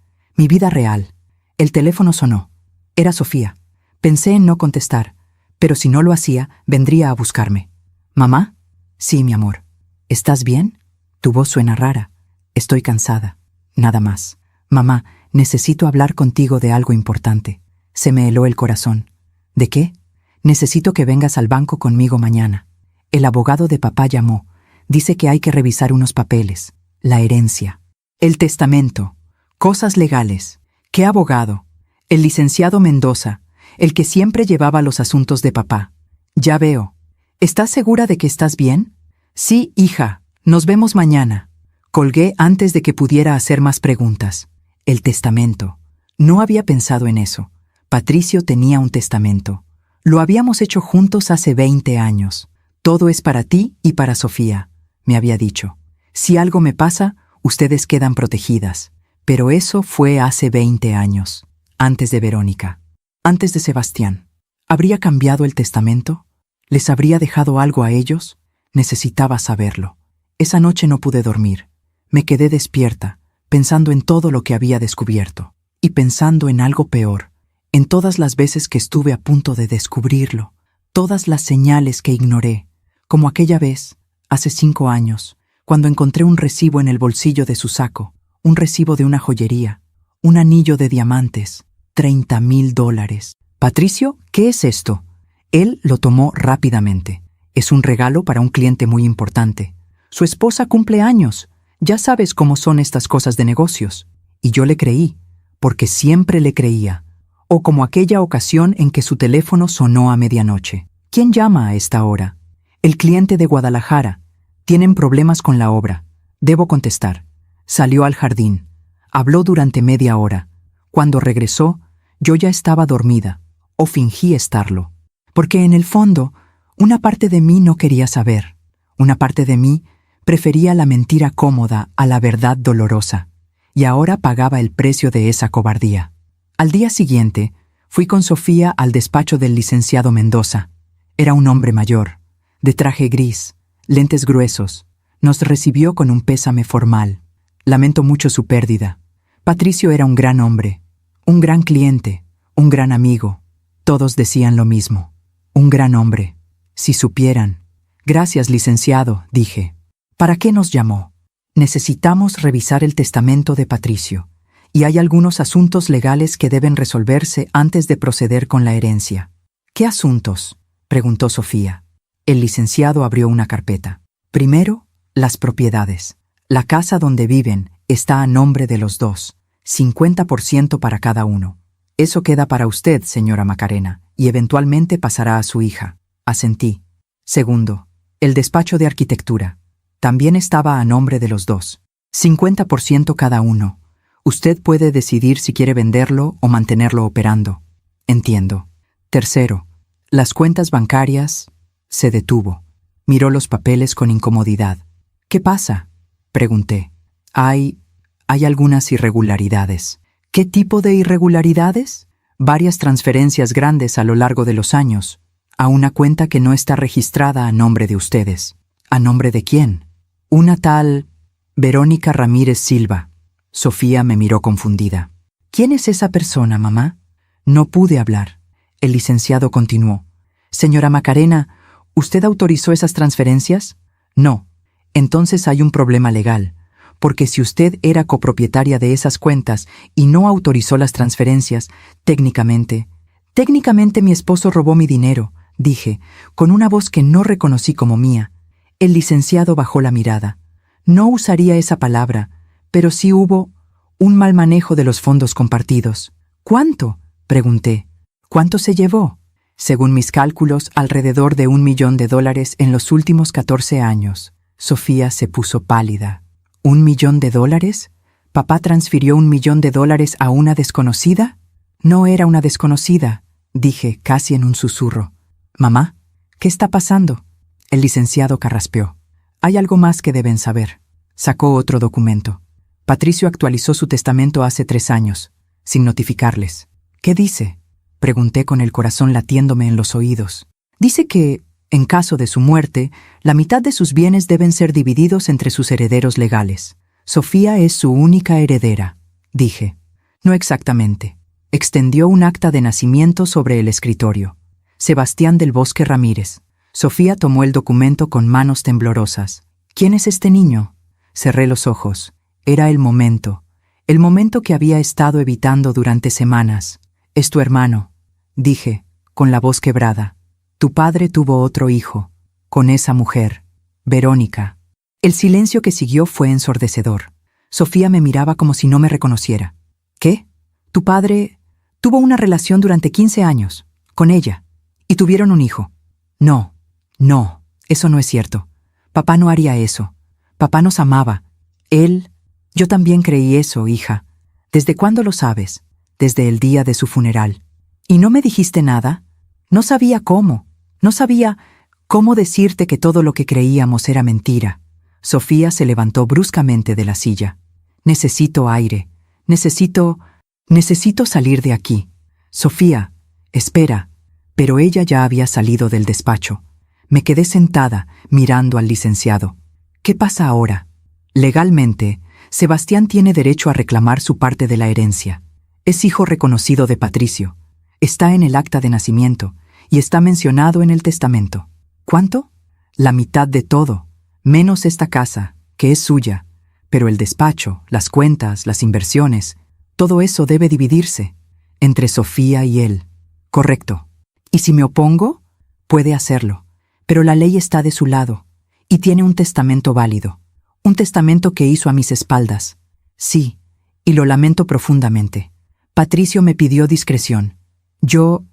real. El teléfono sonó. Era Sofía. Pensé en no contestar, pero si no lo hacía, vendría a buscarme. «¿Mamá?» «Sí, mi amor». «¿Estás bien?» «Tu voz suena rara. Estoy cansada. Nada más». «Mamá, necesito hablar contigo de algo importante». Se me heló el corazón. ¿De qué? Necesito que vengas al banco conmigo mañana. El abogado de papá llamó. Dice que hay que revisar unos papeles. La herencia. El testamento. Cosas legales. ¿Qué abogado? El licenciado Mendoza, el que siempre llevaba los asuntos de papá. Ya veo. ¿Estás segura de que estás bien? Sí, hija. Nos vemos mañana. Colgué antes de que pudiera hacer más preguntas. El testamento. No había pensado en eso. Patricio tenía un testamento. Lo habíamos hecho juntos hace 20 años. Todo es para ti y para Sofía, me había dicho. Si algo me pasa, ustedes quedan protegidas. Pero eso fue hace 20 años, antes de Verónica, antes de Sebastián. ¿Habría cambiado el testamento? ¿Les habría dejado algo a ellos? Necesitaba saberlo. Esa noche no pude dormir. Me quedé despierta, pensando en todo lo que había descubierto, y pensando en algo peor, en todas las veces que estuve a punto de descubrirlo, todas las señales que ignoré, como aquella vez, hace 5 años, cuando encontré un recibo en el bolsillo de su saco, un recibo de una joyería, un anillo de diamantes, $30,000. Patricio, ¿qué es esto? Él lo tomó rápidamente. Es un regalo para un cliente muy importante. Su esposa cumple años. Ya sabes cómo son estas cosas de negocios. Y yo le creí, porque siempre le creía. O como aquella ocasión en que su teléfono sonó a medianoche. ¿Quién llama a esta hora? El cliente de Guadalajara. Tienen problemas con la obra. Debo contestar. Salió al jardín. Habló durante media hora. Cuando regresó, yo ya estaba dormida, o fingí estarlo. Porque en el fondo, una parte de mí no quería saber. Una parte de mí prefería la mentira cómoda a la verdad dolorosa. Y ahora pagaba el precio de esa cobardía. Al día siguiente, fui con Sofía al despacho del licenciado Mendoza. Era un hombre mayor, de traje gris, lentes gruesos. Nos recibió con un pésame formal. Lamento mucho su pérdida. Patricio era un gran hombre, un gran cliente, un gran amigo. Todos decían lo mismo. Un gran hombre. Si supieran. Gracias, licenciado, dije. ¿Para qué nos llamó? Necesitamos revisar el testamento de Patricio, y hay algunos asuntos legales que deben resolverse antes de proceder con la herencia. ¿Qué asuntos?, preguntó Sofía. El licenciado abrió una carpeta. Primero, las propiedades. La casa donde viven está a nombre de los dos, 50% para cada uno. Eso queda para usted, señora Macarena, y eventualmente pasará a su hija. Asentí. Segundo, el despacho de arquitectura. También estaba a nombre de los dos, 50% cada uno. Usted puede decidir si quiere venderlo o mantenerlo operando. Entiendo. Tercero, las cuentas bancarias. Se detuvo. Miró los papeles con incomodidad. ¿Qué pasa?, pregunté. Hay algunas irregularidades. ¿Qué tipo de irregularidades? Varias transferencias grandes a lo largo de los años, a una cuenta que no está registrada a nombre de ustedes. ¿A nombre de quién? Una tal Verónica Ramírez Silva. Sofía me miró confundida. ¿Quién es esa persona, mamá? No pude hablar. El licenciado continuó. Señora Macarena, ¿usted autorizó esas transferencias? No. Entonces hay un problema legal, porque si usted era copropietaria de esas cuentas y no autorizó las transferencias, técnicamente mi esposo robó mi dinero, dije, con una voz que no reconocí como mía. El licenciado bajó la mirada. No usaría esa palabra, pero sí hubo un mal manejo de los fondos compartidos. ¿Cuánto?, pregunté. ¿Cuánto se llevó? Según mis cálculos, alrededor de $1 millón en los últimos 14 años. Sofía se puso pálida. ¿$1 millón? ¿Papá transfirió $1 millón a una desconocida? No era una desconocida, dije casi en un susurro. Mamá, ¿qué está pasando? El licenciado carraspeó. Hay algo más que deben saber. Sacó otro documento. Patricio actualizó su testamento hace 3 años, sin notificarles. ¿Qué dice?, pregunté con el corazón latiéndome en los oídos. Dice que, en caso de su muerte, la mitad de sus bienes deben ser divididos entre sus herederos legales. Sofía es su única heredera, dije. No exactamente. Extendió un acta de nacimiento sobre el escritorio. Sebastián del Bosque Ramírez. Sofía tomó el documento con manos temblorosas. ¿Quién es este niño? Cerré los ojos. Era el momento que había estado evitando durante semanas. Es tu hermano, dije, con la voz quebrada. Tu padre tuvo otro hijo, con esa mujer, Verónica. El silencio que siguió fue ensordecedor. Sofía me miraba como si no me reconociera. ¿Qué? Tu padre tuvo una relación durante 15 años, con ella, y tuvieron un hijo. No, eso no es cierto. Papá no haría eso. Papá nos amaba. Yo también creí eso, hija. ¿Desde cuándo lo sabes? Desde el día de su funeral. ¿Y no me dijiste nada? No sabía cómo. No sabía cómo decirte que todo lo que creíamos era mentira. Sofía se levantó bruscamente de la silla. Necesito aire. Necesito salir de aquí. Sofía, espera. Pero ella ya había salido del despacho. Me quedé sentada, mirando al licenciado. ¿Qué pasa ahora? Legalmente, Sebastián tiene derecho a reclamar su parte de la herencia. Es hijo reconocido de Patricio. Está en el acta de nacimiento y está mencionado en el testamento. ¿Cuánto? La mitad de todo, menos esta casa, que es suya. Pero el despacho, las cuentas, las inversiones, todo eso debe dividirse entre Sofía y él. Correcto. ¿Y si me opongo? Puede hacerlo. Pero la ley está de su lado y tiene un testamento válido. Un testamento que hizo a mis espaldas. Sí, y lo lamento profundamente. Patricio me pidió discreción. Yo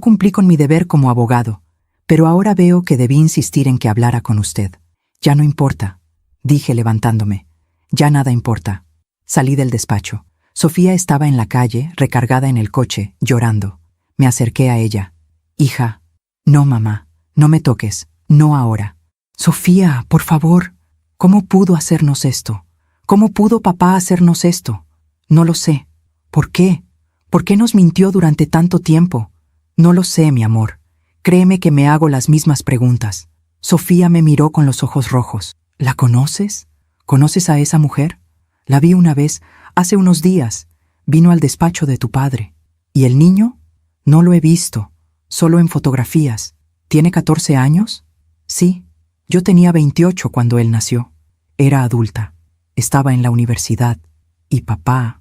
cumplí con mi deber como abogado, pero ahora veo que debí insistir en que hablara con usted. Ya no importa, dije levantándome. Ya nada importa. Salí del despacho. Sofía estaba en la calle, recargada en el coche, llorando. Me acerqué a ella. Hija. No, mamá, no me toques, no ahora. Sofía, por favor. ¿Cómo pudo hacernos esto? ¿Cómo pudo papá hacernos esto? No lo sé. ¿Por qué? ¿Por qué nos mintió durante tanto tiempo? No lo sé, mi amor. Créeme que me hago las mismas preguntas. Sofía me miró con los ojos rojos. ¿La conoces? ¿Conoces a esa mujer? La vi una vez, hace unos días. Vino al despacho de tu padre. ¿Y el niño? No lo he visto, solo en fotografías. ¿Tiene 14 años? Sí. Yo tenía 28 cuando él nació. Era adulta. Estaba en la universidad. Y papá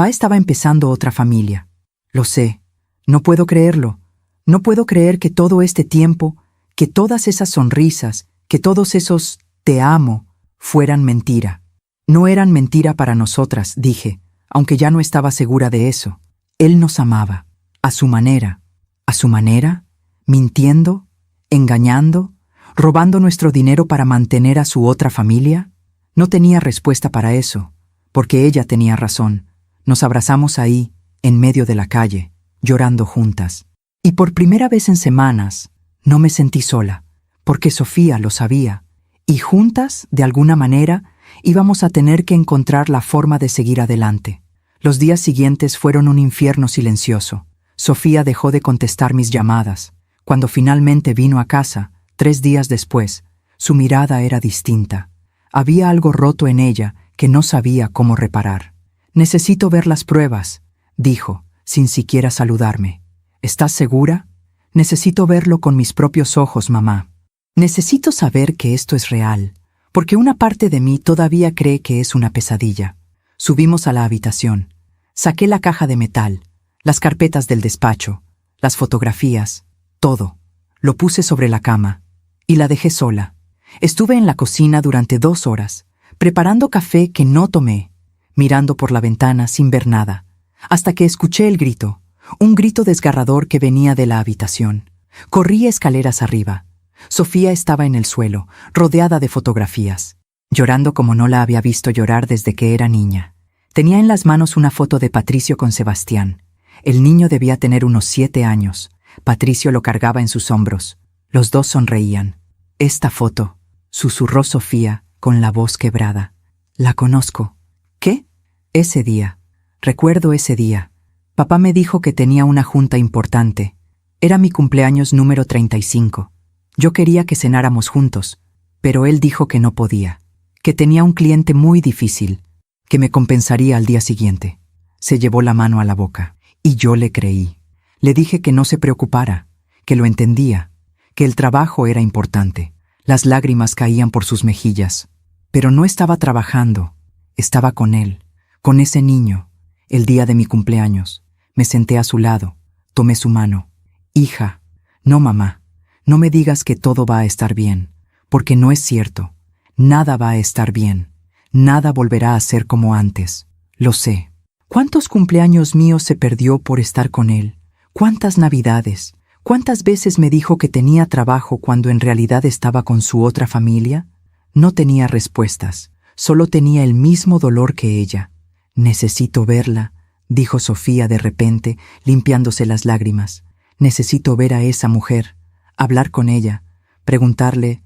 estaba empezando otra familia. Lo sé. No puedo creerlo. No puedo creer que todo este tiempo, que todas esas sonrisas, que todos esos te amo, fueran mentira. No eran mentira para nosotras, dije, aunque ya no estaba segura de eso. Él nos amaba. A su manera. ¿A su manera? ¿Mintiendo? ¿Engañando? ¿Robando nuestro dinero para mantener a su otra familia? No tenía respuesta para eso, porque ella tenía razón. Nos abrazamos ahí, en medio de la calle, llorando juntas. Y por primera vez en semanas, no me sentí sola, porque Sofía lo sabía. Y juntas, de alguna manera, íbamos a tener que encontrar la forma de seguir adelante. Los días siguientes fueron un infierno silencioso. Sofía dejó de contestar mis llamadas. Cuando finalmente vino a casa, 3 días después, su mirada era distinta. Había algo roto en ella que no sabía cómo reparar. Necesito ver las pruebas, dijo, sin siquiera saludarme. ¿Estás segura? Necesito verlo con mis propios ojos, mamá. Necesito saber que esto es real, porque una parte de mí todavía cree que es una pesadilla. Subimos a la habitación. Saqué la caja de metal, las carpetas del despacho, las fotografías, todo. Lo puse sobre la cama y la dejé sola. Estuve en la cocina durante 2 horas, preparando café que no tomé, mirando por la ventana sin ver nada, hasta que escuché el grito, un grito desgarrador que venía de la habitación. Corrí escaleras arriba. Sofía estaba en el suelo, rodeada de fotografías, llorando como no la había visto llorar desde que era niña. Tenía en las manos una foto de Patricio con Sebastián. El niño debía tener unos 7 años. Patricio lo cargaba en sus hombros. Los dos sonreían. Esta foto, susurró Sofía con la voz quebrada. La conozco. ¿Qué? Ese día. Recuerdo ese día. Papá me dijo que tenía una junta importante. Era mi cumpleaños número 35. Yo quería que cenáramos juntos, pero él dijo que no podía, que tenía un cliente muy difícil, que me compensaría al día siguiente. Se llevó la mano a la boca, y yo le creí. Le dije que no se preocupara, que lo entendía, que el trabajo era importante. Las lágrimas caían por sus mejillas. Pero no estaba trabajando, estaba con él, con ese niño. El día de mi cumpleaños, me senté a su lado, tomé su mano, Hija, no mamá, no me digas que todo va a estar bien, porque no es cierto. Nada va a estar bien. Nada volverá a ser como antes. Lo sé. ¿Cuántos cumpleaños míos se perdió por estar con él? ¿Cuántas navidades? ¿Cuántas veces me dijo que tenía trabajo cuando en realidad estaba con su otra familia? No tenía respuestas, solo tenía el mismo dolor que ella. Necesito verla, dijo Sofía de repente, limpiándose las lágrimas. Necesito ver a esa mujer, hablar con ella, preguntarle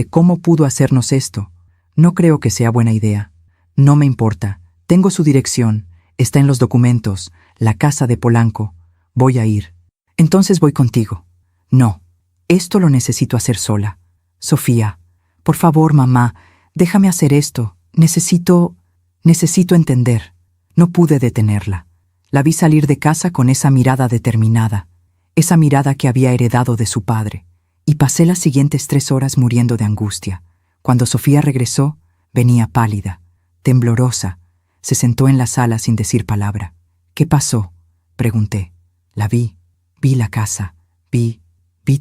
cómo pudo hacernos esto. No creo que sea buena idea. No me importa. Tengo su dirección. Está en los documentos. La casa de Polanco. Voy a ir. Entonces voy contigo. No. Esto lo necesito hacer sola. Sofía. Por favor, mamá. Déjame hacer esto. Necesito entender. No pude detenerla. La vi salir de casa con esa mirada determinada. Esa mirada que había heredado de su padre. Y pasé las siguientes 3 horas muriendo de angustia. Cuando Sofía regresó, venía pálida, temblorosa. Se sentó en la sala sin decir palabra. ¿Qué pasó?, pregunté. La vi la casa, vi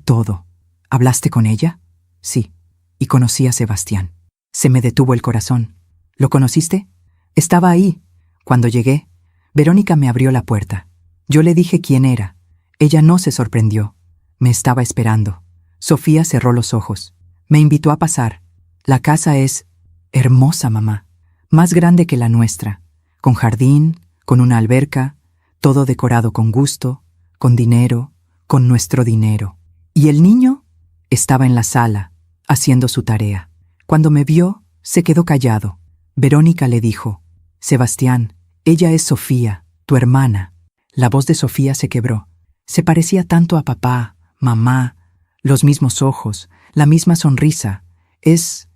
todo. ¿Hablaste con ella? Sí, y conocí a Sebastián. Se me detuvo el corazón. ¿Lo conociste? Estaba ahí. Cuando llegué, Verónica me abrió la puerta. Yo le dije quién era. Ella no se sorprendió. Me estaba esperando. Sofía cerró los ojos. Me invitó a pasar. La casa es hermosa, mamá. Más grande que la nuestra. Con jardín, con una alberca, todo decorado con gusto, con dinero, con nuestro dinero. ¿Y el niño? Estaba en la sala, haciendo su tarea. Cuando me vio, se quedó callado. Verónica le dijo: Sebastián, ella es Sofía, tu hermana. La voz de Sofía se quebró. Se parecía tanto a papá, mamá, los mismos ojos, la misma sonrisa. Es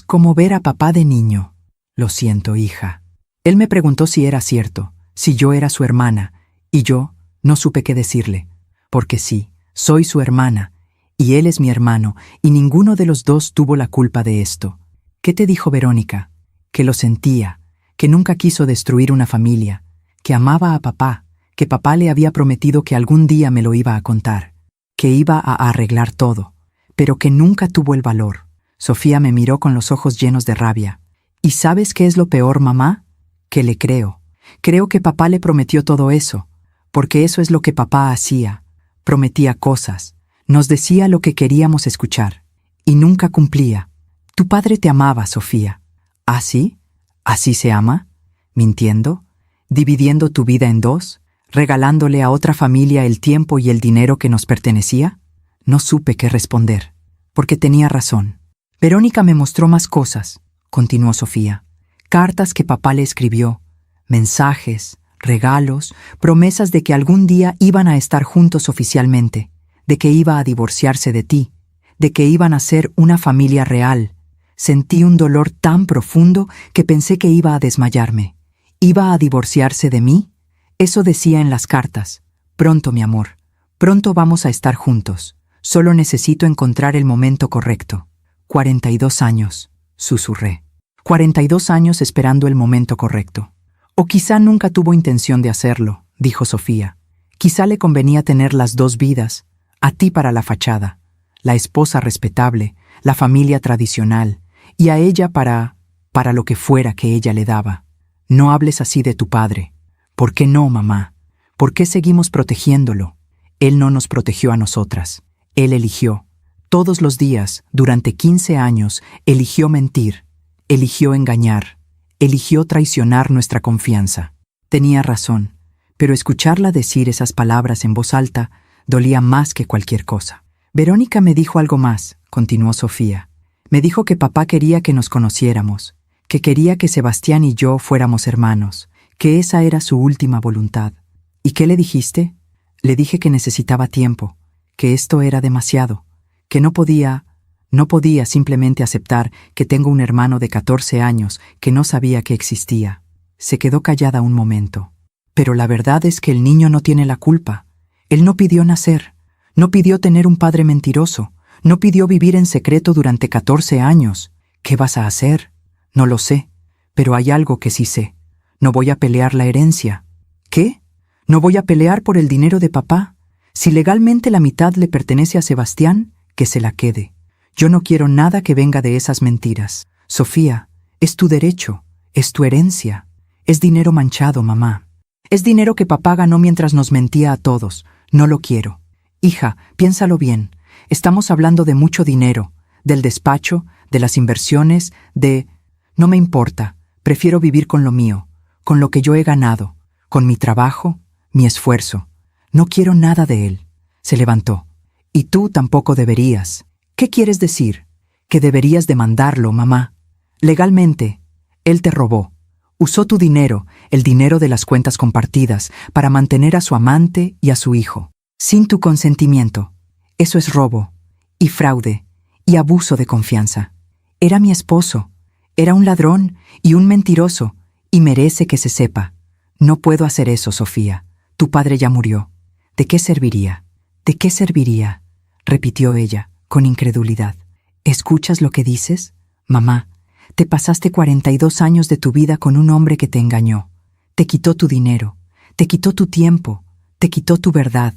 como ver a papá de niño. Lo siento, hija. Él me preguntó si era cierto, si yo era su hermana, y yo no supe qué decirle, porque sí, soy su hermana, y él es mi hermano, y ninguno de los dos tuvo la culpa de esto. ¿Qué te dijo Verónica? Que lo sentía, que nunca quiso destruir una familia, que amaba a papá, que papá le había prometido que algún día me lo iba a contar, que iba a arreglar todo, pero que nunca tuvo el valor. Sofía me miró con los ojos llenos de rabia. ¿Y sabes qué es lo peor, mamá? Que le creo. Creo que papá le prometió todo eso, porque eso es lo que papá hacía. Prometía cosas, nos decía lo que queríamos escuchar, y nunca cumplía. Tu padre te amaba, Sofía. ¿Ah, sí? ¿Así se ama? ¿Mintiendo? ¿Dividiendo tu vida en dos? ¿Regalándole a otra familia el tiempo y el dinero que nos pertenecía? No supe qué responder, porque tenía razón. Verónica me mostró más cosas, continuó Sofía. Cartas que papá le escribió, mensajes, regalos, promesas de que algún día iban a estar juntos oficialmente, de que iba a divorciarse de ti, de que iban a ser una familia real. Sentí un dolor tan profundo que pensé que iba a desmayarme. ¿Iba a divorciarse de mí? Eso decía en las cartas. Pronto, mi amor, pronto vamos a estar juntos. Solo necesito encontrar el momento correcto. 42 años, susurré. 42 años esperando el momento correcto. O quizá nunca tuvo intención de hacerlo, dijo Sofía. Quizá le convenía tener las dos vidas, a ti para la fachada, la esposa respetable, la familia tradicional, y a ella para lo que fuera que ella le daba. No hables así de tu padre. ¿Por qué no, mamá? ¿Por qué seguimos protegiéndolo? Él no nos protegió a nosotras. Él eligió. Todos los días, durante 15 años, eligió mentir, eligió engañar, eligió traicionar nuestra confianza. Tenía razón, pero escucharla decir esas palabras en voz alta dolía más que cualquier cosa. Verónica me dijo algo más, continuó Sofía. Me dijo que papá quería que nos conociéramos, que quería que Sebastián y yo fuéramos hermanos, que esa era su última voluntad. ¿Y qué le dijiste? Le dije que necesitaba tiempo, que esto era demasiado, que no podía simplemente aceptar que tengo un hermano de 14 años que no sabía que existía. Se quedó callada un momento. Pero la verdad es que el niño no tiene la culpa. Él no pidió nacer, no pidió tener un padre mentiroso, no pidió vivir en secreto durante 14 años. ¿Qué vas a hacer? No lo sé, pero hay algo que sí sé. No voy a pelear la herencia. ¿Qué? ¿No voy a pelear por el dinero de papá? Si legalmente la mitad le pertenece a Sebastián, que se la quede. Yo no quiero nada que venga de esas mentiras. Sofía, es tu derecho, es tu herencia. Es dinero manchado, mamá. Es dinero que papá ganó mientras nos mentía a todos. No lo quiero. Hija, piénsalo bien. Estamos hablando de mucho dinero, del despacho, de las inversiones, de... No me importa. Prefiero vivir con lo mío, con lo que yo he ganado, con mi trabajo, mi esfuerzo. No quiero nada de él. Se levantó. Y tú tampoco deberías. ¿Qué quieres decir? Que deberías demandarlo, mamá. Legalmente, él te robó. Usó tu dinero, el dinero de las cuentas compartidas, para mantener a su amante y a su hijo. Sin tu consentimiento. Eso es robo, y fraude, y abuso de confianza. Era mi esposo. Era un ladrón y un mentiroso, y merece que se sepa. No puedo hacer eso, Sofía. Tu padre ya murió. ¿De qué serviría? ¿De qué serviría? Repitió ella, con incredulidad. ¿Escuchas lo que dices? Mamá, te pasaste 42 años de tu vida con un hombre que te engañó. Te quitó tu dinero, te quitó tu tiempo, te quitó tu verdad,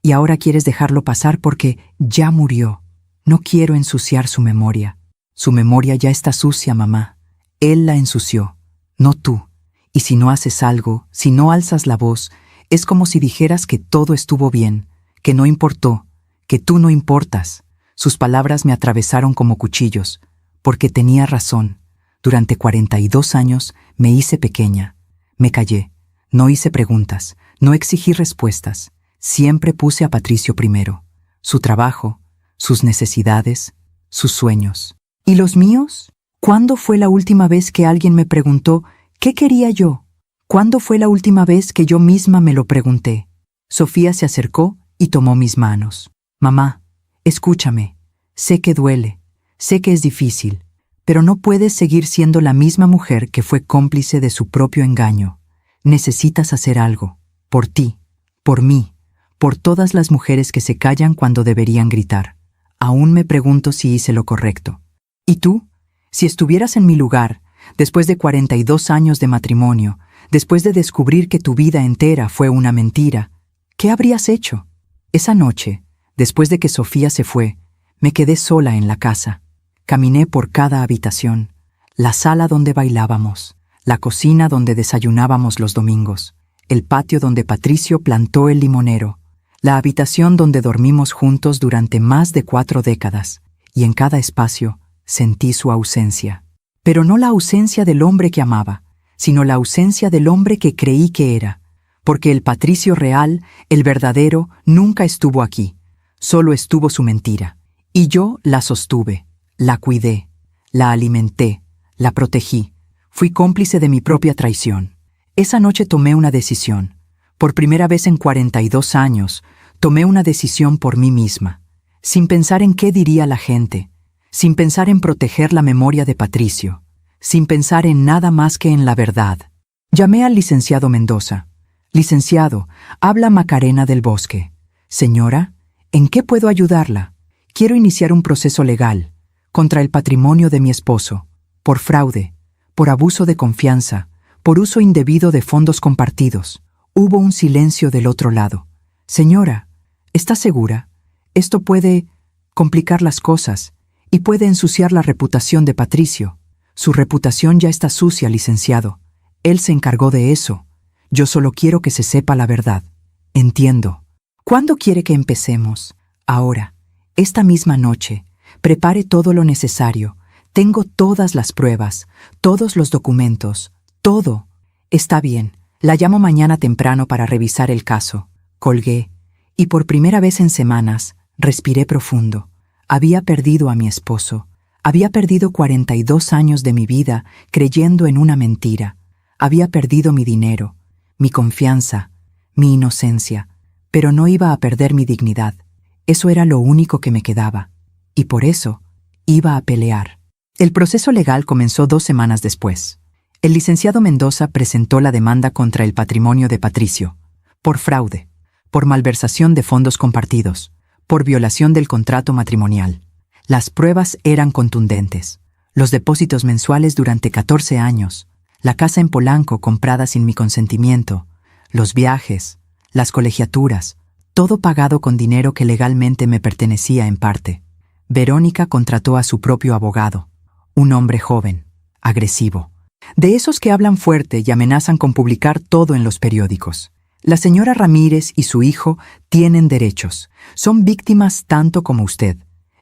y ahora quieres dejarlo pasar porque ya murió. No quiero ensuciar su memoria. Su memoria ya está sucia, mamá. Él la ensució, no tú. Y si no haces algo, si no alzas la voz, es como si dijeras que todo estuvo bien, que no importó, que tú no importas. Sus palabras me atravesaron como cuchillos, porque tenía razón. Durante 42 años me hice pequeña. Me callé, no hice preguntas, no exigí respuestas. Siempre puse a Patricio primero. Su trabajo, sus necesidades, sus sueños. ¿Y los míos? ¿Cuándo fue la última vez que alguien me preguntó qué quería yo? ¿Cuándo fue la última vez que yo misma me lo pregunté? Sofía se acercó y tomó mis manos. Mamá, escúchame. Sé que duele, sé que es difícil, pero no puedes seguir siendo la misma mujer que fue cómplice de su propio engaño. Necesitas hacer algo. Por ti, por mí, por todas las mujeres que se callan cuando deberían gritar. Aún me pregunto si hice lo correcto. ¿Y tú? Si estuvieras en mi lugar, después de 42 años de matrimonio, después de descubrir que tu vida entera fue una mentira, ¿qué habrías hecho? Esa noche, después de que Sofía se fue, me quedé sola en la casa. Caminé por cada habitación, la sala donde bailábamos, la cocina donde desayunábamos los domingos, el patio donde Patricio plantó el limonero, la habitación donde dormimos juntos durante más de 4 décadas, y en cada espacio sentí su ausencia. Pero no la ausencia del hombre que amaba, sino la ausencia del hombre que creí que era, porque el Patricio real, el verdadero, nunca estuvo aquí, solo estuvo su mentira. Y yo la sostuve, la cuidé, la alimenté, la protegí. Fui cómplice de mi propia traición. Esa noche tomé una decisión. Por primera vez en 42 años, tomé una decisión por mí misma, sin pensar en qué diría la gente, sin pensar en proteger la memoria de Patricio, sin pensar en nada más que en la verdad. Llamé al licenciado Mendoza. Licenciado, habla Macarena del Bosque. Señora, ¿en qué puedo ayudarla? Quiero iniciar un proceso legal contra el patrimonio de mi esposo, por fraude, por abuso de confianza, por uso indebido de fondos compartidos. Hubo un silencio del otro lado. Señora, ¿está segura? Esto puede complicar las cosas y puede ensuciar la reputación de Patricio. Su reputación ya está sucia, licenciado. Él se encargó de eso. Yo solo quiero que se sepa la verdad. Entiendo. ¿Cuándo quiere que empecemos? Ahora. Esta misma noche. Prepare todo lo necesario. Tengo todas las pruebas, todos los documentos, todo. Está bien. La llamo mañana temprano para revisar el caso. Colgué, y por primera vez en semanas, respiré profundo. Había perdido a mi esposo. Había perdido 42 años de mi vida creyendo en una mentira. Había perdido mi dinero, mi confianza, mi inocencia, pero no iba a perder mi dignidad. Eso era lo único que me quedaba. Y por eso, iba a pelear. El proceso legal comenzó 2 semanas después. El licenciado Mendoza presentó la demanda contra el patrimonio de Patricio, por fraude, por malversación de fondos compartidos, por violación del contrato matrimonial. Las pruebas eran contundentes. Los depósitos mensuales durante 14 años, la casa en Polanco comprada sin mi consentimiento, los viajes, las colegiaturas, todo pagado con dinero que legalmente me pertenecía en parte. Verónica contrató a su propio abogado, un hombre joven, agresivo, de esos que hablan fuerte y amenazan con publicar todo en los periódicos. La señora Ramírez y su hijo tienen derechos, son víctimas tanto como usted.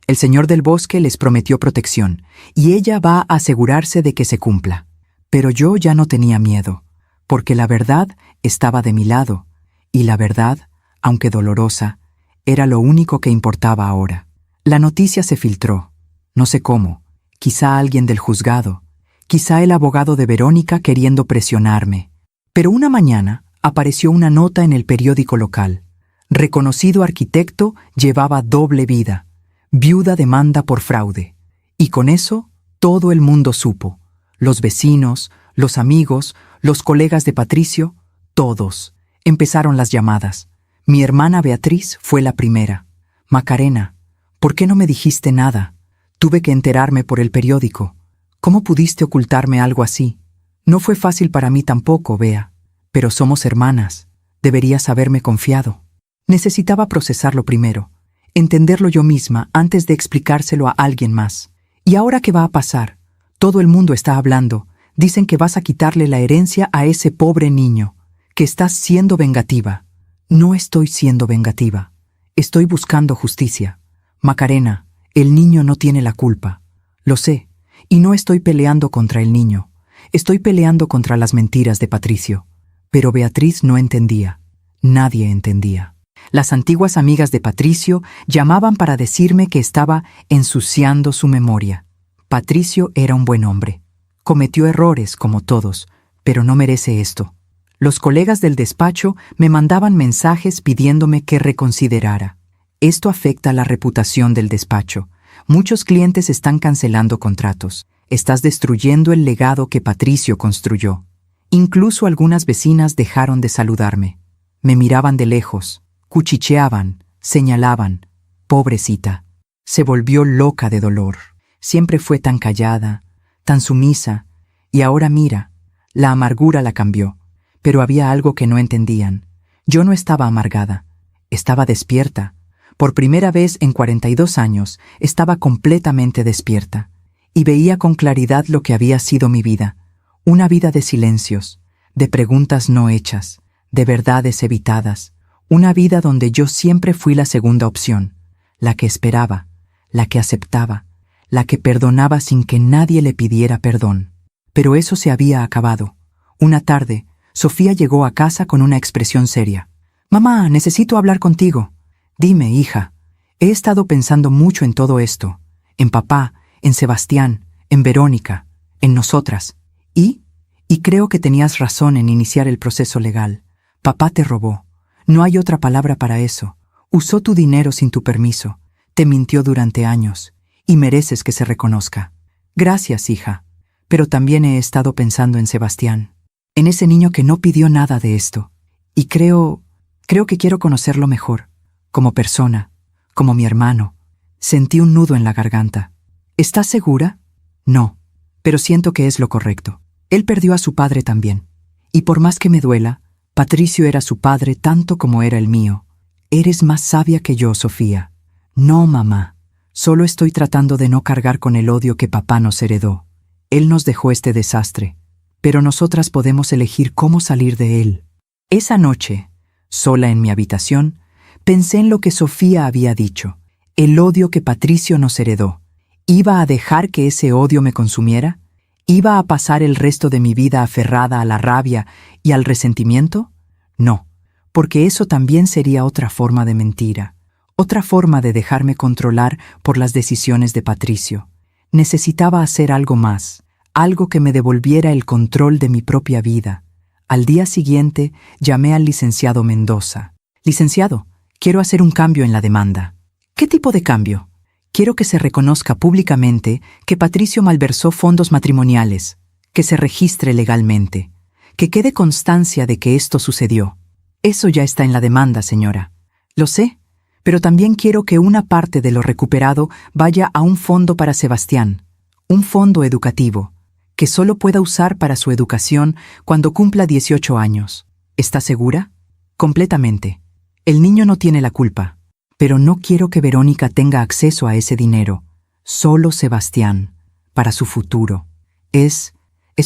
El señor del bosque les prometió protección, y ella va a asegurarse de que se cumpla. Pero yo ya no tenía miedo, porque la verdad estaba de mi lado, y la verdad, aunque dolorosa, era lo único que importaba ahora. La noticia se filtró, no sé cómo, quizá alguien del juzgado, quizá el abogado de Verónica queriendo presionarme. Pero una mañana apareció una nota en el periódico local. Reconocido arquitecto llevaba doble vida. Viuda demanda por fraude. Y con eso, todo el mundo supo. Los vecinos, los amigos, los colegas de Patricio, todos. Empezaron las llamadas. Mi hermana Beatriz fue la primera. Macarena, ¿por qué no me dijiste nada? Tuve que enterarme por el periódico. ¿Cómo pudiste ocultarme algo así? No fue fácil para mí tampoco, Bea. Pero somos hermanas. Deberías haberme confiado. Necesitaba procesarlo primero, entenderlo yo misma antes de explicárselo a alguien más. ¿Y ahora qué va a pasar? Todo el mundo está hablando. Dicen que vas a quitarle la herencia a ese pobre niño, que estás siendo vengativa. No estoy siendo vengativa. Estoy buscando justicia. Macarena, el niño no tiene la culpa. Lo sé, y no estoy peleando contra el niño. Estoy peleando contra las mentiras de Patricio. Pero Beatriz no entendía. Nadie entendía. Las antiguas amigas de Patricio llamaban para decirme que estaba ensuciando su memoria. Patricio era un buen hombre. Cometió errores, como todos, pero no merece esto. Los colegas del despacho me mandaban mensajes pidiéndome que reconsiderara. Esto afecta la reputación del despacho. Muchos clientes están cancelando contratos. Estás destruyendo el legado que Patricio construyó. Incluso algunas vecinas dejaron de saludarme. Me miraban de lejos, cuchicheaban, señalaban. Pobrecita. Se volvió loca de dolor. Siempre fue tan callada, tan sumisa, y ahora mira, la amargura la cambió. Pero había algo que no entendían. Yo no estaba amargada, estaba despierta. Por primera vez en 42 años estaba completamente despierta, y veía con claridad lo que había sido mi vida. Una vida de silencios, de preguntas no hechas, de verdades evitadas. Una vida donde yo siempre fui la segunda opción, la que esperaba, la que aceptaba, la que perdonaba sin que nadie le pidiera perdón. Pero eso se había acabado. Una tarde, Sofía llegó a casa con una expresión seria. «Mamá, necesito hablar contigo». «Dime, hija. He estado pensando mucho en todo esto. En papá, en Sebastián, en Verónica, en nosotras. Y creo que tenías razón en iniciar el proceso legal. Papá te robó. No hay otra palabra para eso. Usó tu dinero sin tu permiso. Te mintió durante años. Y mereces que se reconozca. Gracias, hija. Pero también he estado pensando en Sebastián. En ese niño que no pidió nada de esto. Y creo que quiero conocerlo mejor. Como persona. Como mi hermano. Sentí un nudo en la garganta. ¿Estás segura? No. Pero siento que es lo correcto. Él perdió a su padre también. Y por más que me duela, Patricio era su padre tanto como era el mío. Eres más sabia que yo, Sofía. No, mamá. Solo estoy tratando de no cargar con el odio que papá nos heredó. Él nos dejó este desastre. Pero nosotras podemos elegir cómo salir de él. Esa noche, sola en mi habitación, pensé en lo que Sofía había dicho. El odio que Patricio nos heredó. ¿Iba a dejar que ese odio me consumiera? ¿Iba a pasar el resto de mi vida aferrada a la rabia y al resentimiento? No, porque eso también sería otra forma de mentira, otra forma de dejarme controlar por las decisiones de Patricio. Necesitaba hacer algo más, algo que me devolviera el control de mi propia vida. Al día siguiente llamé al licenciado Mendoza. «Licenciado, quiero hacer un cambio en la demanda». «¿Qué tipo de cambio?» «Quiero que se reconozca públicamente que Patricio malversó fondos matrimoniales, que se registre legalmente, que quede constancia de que esto sucedió». «Eso ya está en la demanda, señora». «Lo sé, pero también quiero que una parte de lo recuperado vaya a un fondo para Sebastián, un fondo educativo, que solo pueda usar para su educación cuando cumpla 18 años. ¿Está segura?» «Completamente. El niño no tiene la culpa, pero no quiero que Verónica tenga acceso a ese dinero. Solo Sebastián, para su futuro. Es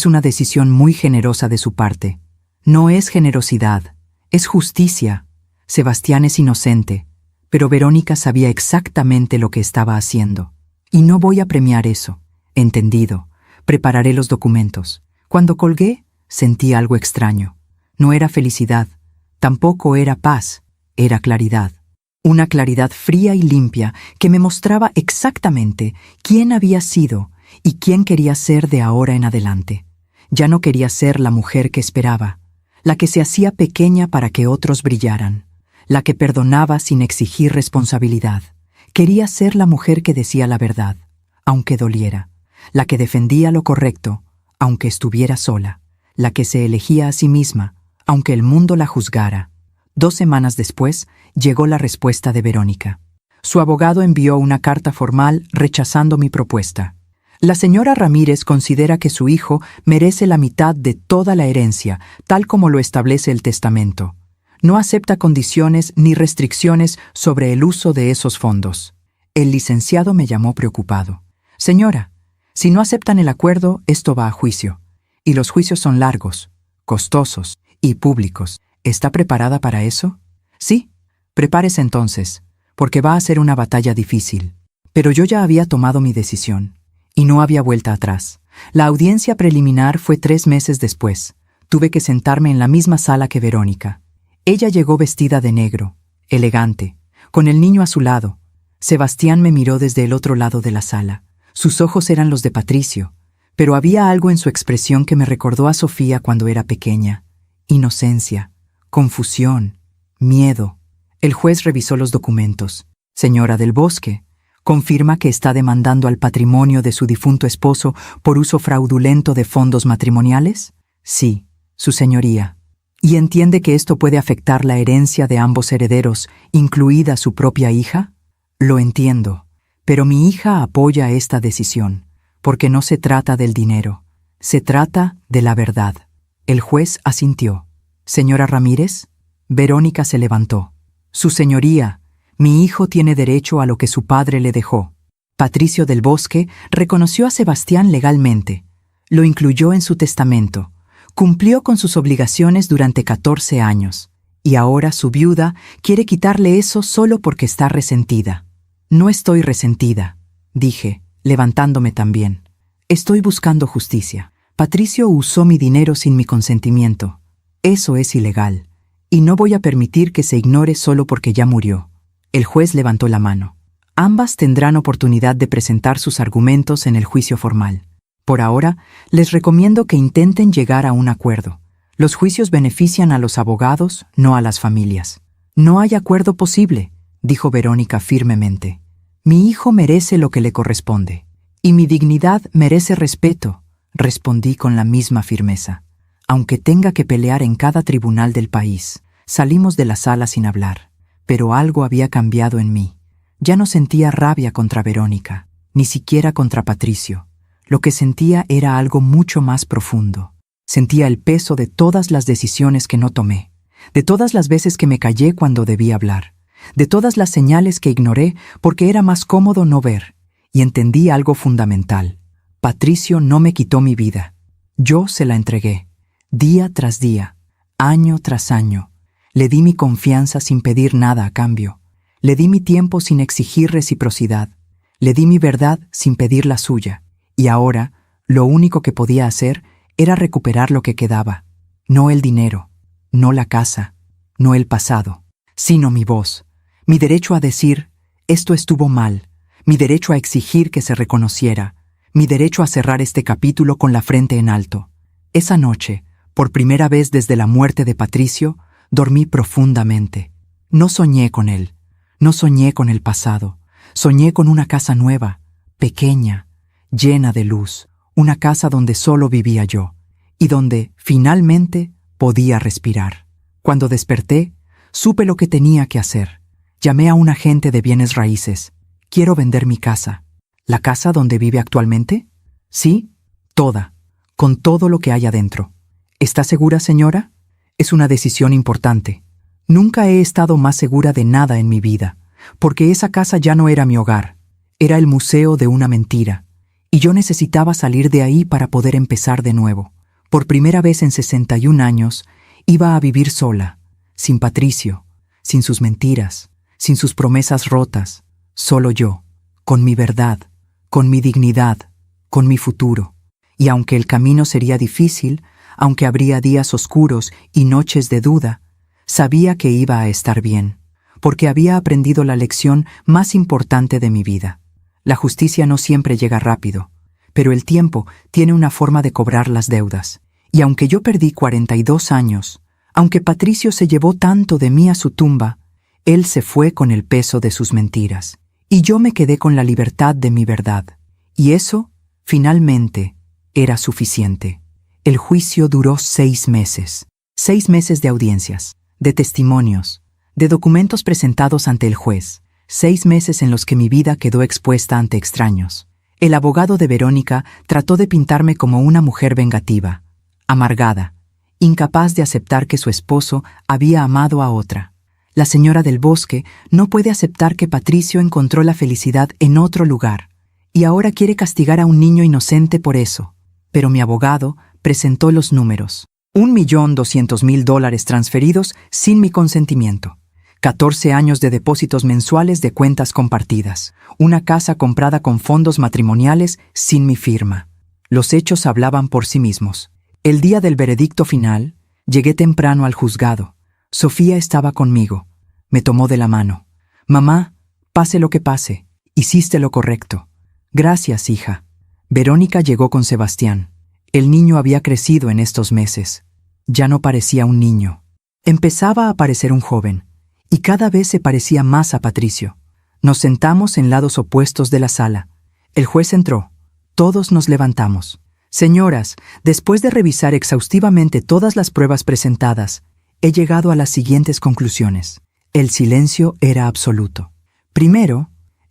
una decisión muy generosa de su parte. No es generosidad, es justicia. Sebastián es inocente, pero Verónica sabía exactamente lo que estaba haciendo. Y no voy a premiar eso. Entendido. Prepararé los documentos. Cuando colgué, sentí algo extraño. No era felicidad, tampoco era paz, era claridad. Una claridad fría y limpia que me mostraba exactamente quién había sido y quién quería ser de ahora en adelante. Ya no quería ser la mujer que esperaba, la que se hacía pequeña para que otros brillaran, la que perdonaba sin exigir responsabilidad. Quería ser la mujer que decía la verdad, aunque doliera, la que defendía lo correcto, aunque estuviera sola, la que se elegía a sí misma, aunque el mundo la juzgara. 2 semanas después, llegó la respuesta de Verónica. Su abogado envió una carta formal rechazando mi propuesta. La señora Ramírez considera que su hijo merece la mitad de toda la herencia, tal como lo establece el testamento. No acepta condiciones ni restricciones sobre el uso de esos fondos. El licenciado me llamó preocupado. Señora, si no aceptan el acuerdo, esto va a juicio. Y los juicios son largos, costosos y públicos. ¿Está preparada para eso? Sí, prepárese entonces, porque va a ser una batalla difícil. Pero yo ya había tomado mi decisión, y no había vuelta atrás. La audiencia preliminar fue 3 meses después. Tuve que sentarme en la misma sala que Verónica. Ella llegó vestida de negro, elegante, con el niño a su lado. Sebastián me miró desde el otro lado de la sala. Sus ojos eran los de Patricio, pero había algo en su expresión que me recordó a Sofía cuando era pequeña. Inocencia, confusión, miedo. El juez revisó los documentos. Señora del Bosque, ¿confirma que está demandando al patrimonio de su difunto esposo por uso fraudulento de fondos matrimoniales? Sí, su señoría. ¿Y entiende que esto puede afectar la herencia de ambos herederos, incluida su propia hija? Lo entiendo, pero mi hija apoya esta decisión, porque no se trata del dinero, se trata de la verdad. El juez asintió. Señora Ramírez, Verónica se levantó. Su señoría, mi hijo tiene derecho a lo que su padre le dejó. Patricio del Bosque reconoció a Sebastián legalmente, lo incluyó en su testamento, cumplió con sus obligaciones durante 14 años, y ahora su viuda quiere quitarle eso solo porque está resentida. No estoy resentida, dije, levantándome también. Estoy buscando justicia. Patricio usó mi dinero sin mi consentimiento. Eso es ilegal, y no voy a permitir que se ignore solo porque ya murió. El juez levantó la mano. Ambas tendrán oportunidad de presentar sus argumentos en el juicio formal. Por ahora, les recomiendo que intenten llegar a un acuerdo. Los juicios benefician a los abogados, no a las familias. No hay acuerdo posible, dijo Verónica firmemente. Mi hijo merece lo que le corresponde. Y mi dignidad merece respeto, respondí con la misma firmeza. Aunque tenga que pelear en cada tribunal del país. Salimos de la sala sin hablar, pero algo había cambiado en mí. Ya no sentía rabia contra Verónica, ni siquiera contra Patricio. Lo que sentía era algo mucho más profundo. Sentía el peso de todas las decisiones que no tomé, de todas las veces que me callé cuando debí hablar, de todas las señales que ignoré porque era más cómodo no ver, y entendí algo fundamental. Patricio no me quitó mi vida. Yo se la entregué, día tras día, año tras año. Le di mi confianza sin pedir nada a cambio. Le di mi tiempo sin exigir reciprocidad. Le di mi verdad sin pedir la suya. Y ahora, lo único que podía hacer era recuperar lo que quedaba. No el dinero, no la casa, no el pasado, sino mi voz. Mi derecho a decir, esto estuvo mal. Mi derecho a exigir que se reconociera. Mi derecho a cerrar este capítulo con la frente en alto. Esa noche, por primera vez desde la muerte de Patricio, dormí profundamente. No soñé con él. No soñé con el pasado. Soñé con una casa nueva, pequeña, llena de luz. Una casa donde solo vivía yo. Y donde, finalmente, podía respirar. Cuando desperté, supe lo que tenía que hacer. Llamé a un agente de bienes raíces. Quiero vender mi casa. ¿La casa donde vive actualmente? Sí, toda, con todo lo que hay adentro. ¿Está segura, señora? Es una decisión importante. Nunca he estado más segura de nada en mi vida, porque esa casa ya no era mi hogar, era el museo de una mentira, y yo necesitaba salir de ahí para poder empezar de nuevo. Por primera vez en 61 años, iba a vivir sola, sin Patricio, sin sus mentiras, sin sus promesas rotas, solo yo, con mi verdad, con mi dignidad, con mi futuro. Y aunque el camino sería difícil, aunque habría días oscuros y noches de duda, sabía que iba a estar bien, porque había aprendido la lección más importante de mi vida. La justicia no siempre llega rápido, pero el tiempo tiene una forma de cobrar las deudas. Y aunque yo perdí 42 años, aunque Patricio se llevó tanto de mí a su tumba, él se fue con el peso de sus mentiras, y yo me quedé con la libertad de mi verdad. Y eso, finalmente, era suficiente. El juicio duró 6 meses. 6 meses de audiencias, de testimonios, de documentos presentados ante el juez. 6 meses en los que mi vida quedó expuesta ante extraños. El abogado de Verónica trató de pintarme como una mujer vengativa, amargada, incapaz de aceptar que su esposo había amado a otra. La señora del Bosque no puede aceptar que Patricio encontró la felicidad en otro lugar, y ahora quiere castigar a un niño inocente por eso. Pero mi abogado presentó los números. $1.200.000 transferidos sin mi consentimiento. 14 años de depósitos mensuales de cuentas compartidas. Una casa comprada con fondos matrimoniales sin mi firma. Los hechos hablaban por sí mismos. El día del veredicto final, llegué temprano al juzgado. Sofía estaba conmigo. Me tomó de la mano. «Mamá, pase lo que pase, hiciste lo correcto». «Gracias, hija». Verónica llegó con Sebastián. El niño había crecido en estos meses. Ya no parecía un niño. Empezaba a parecer un joven, y cada vez se parecía más a Patricio. Nos sentamos en lados opuestos de la sala. El juez entró. Todos nos levantamos. «Señoras, después de revisar exhaustivamente todas las pruebas presentadas, he llegado a las siguientes conclusiones». El silencio era absoluto. Primero,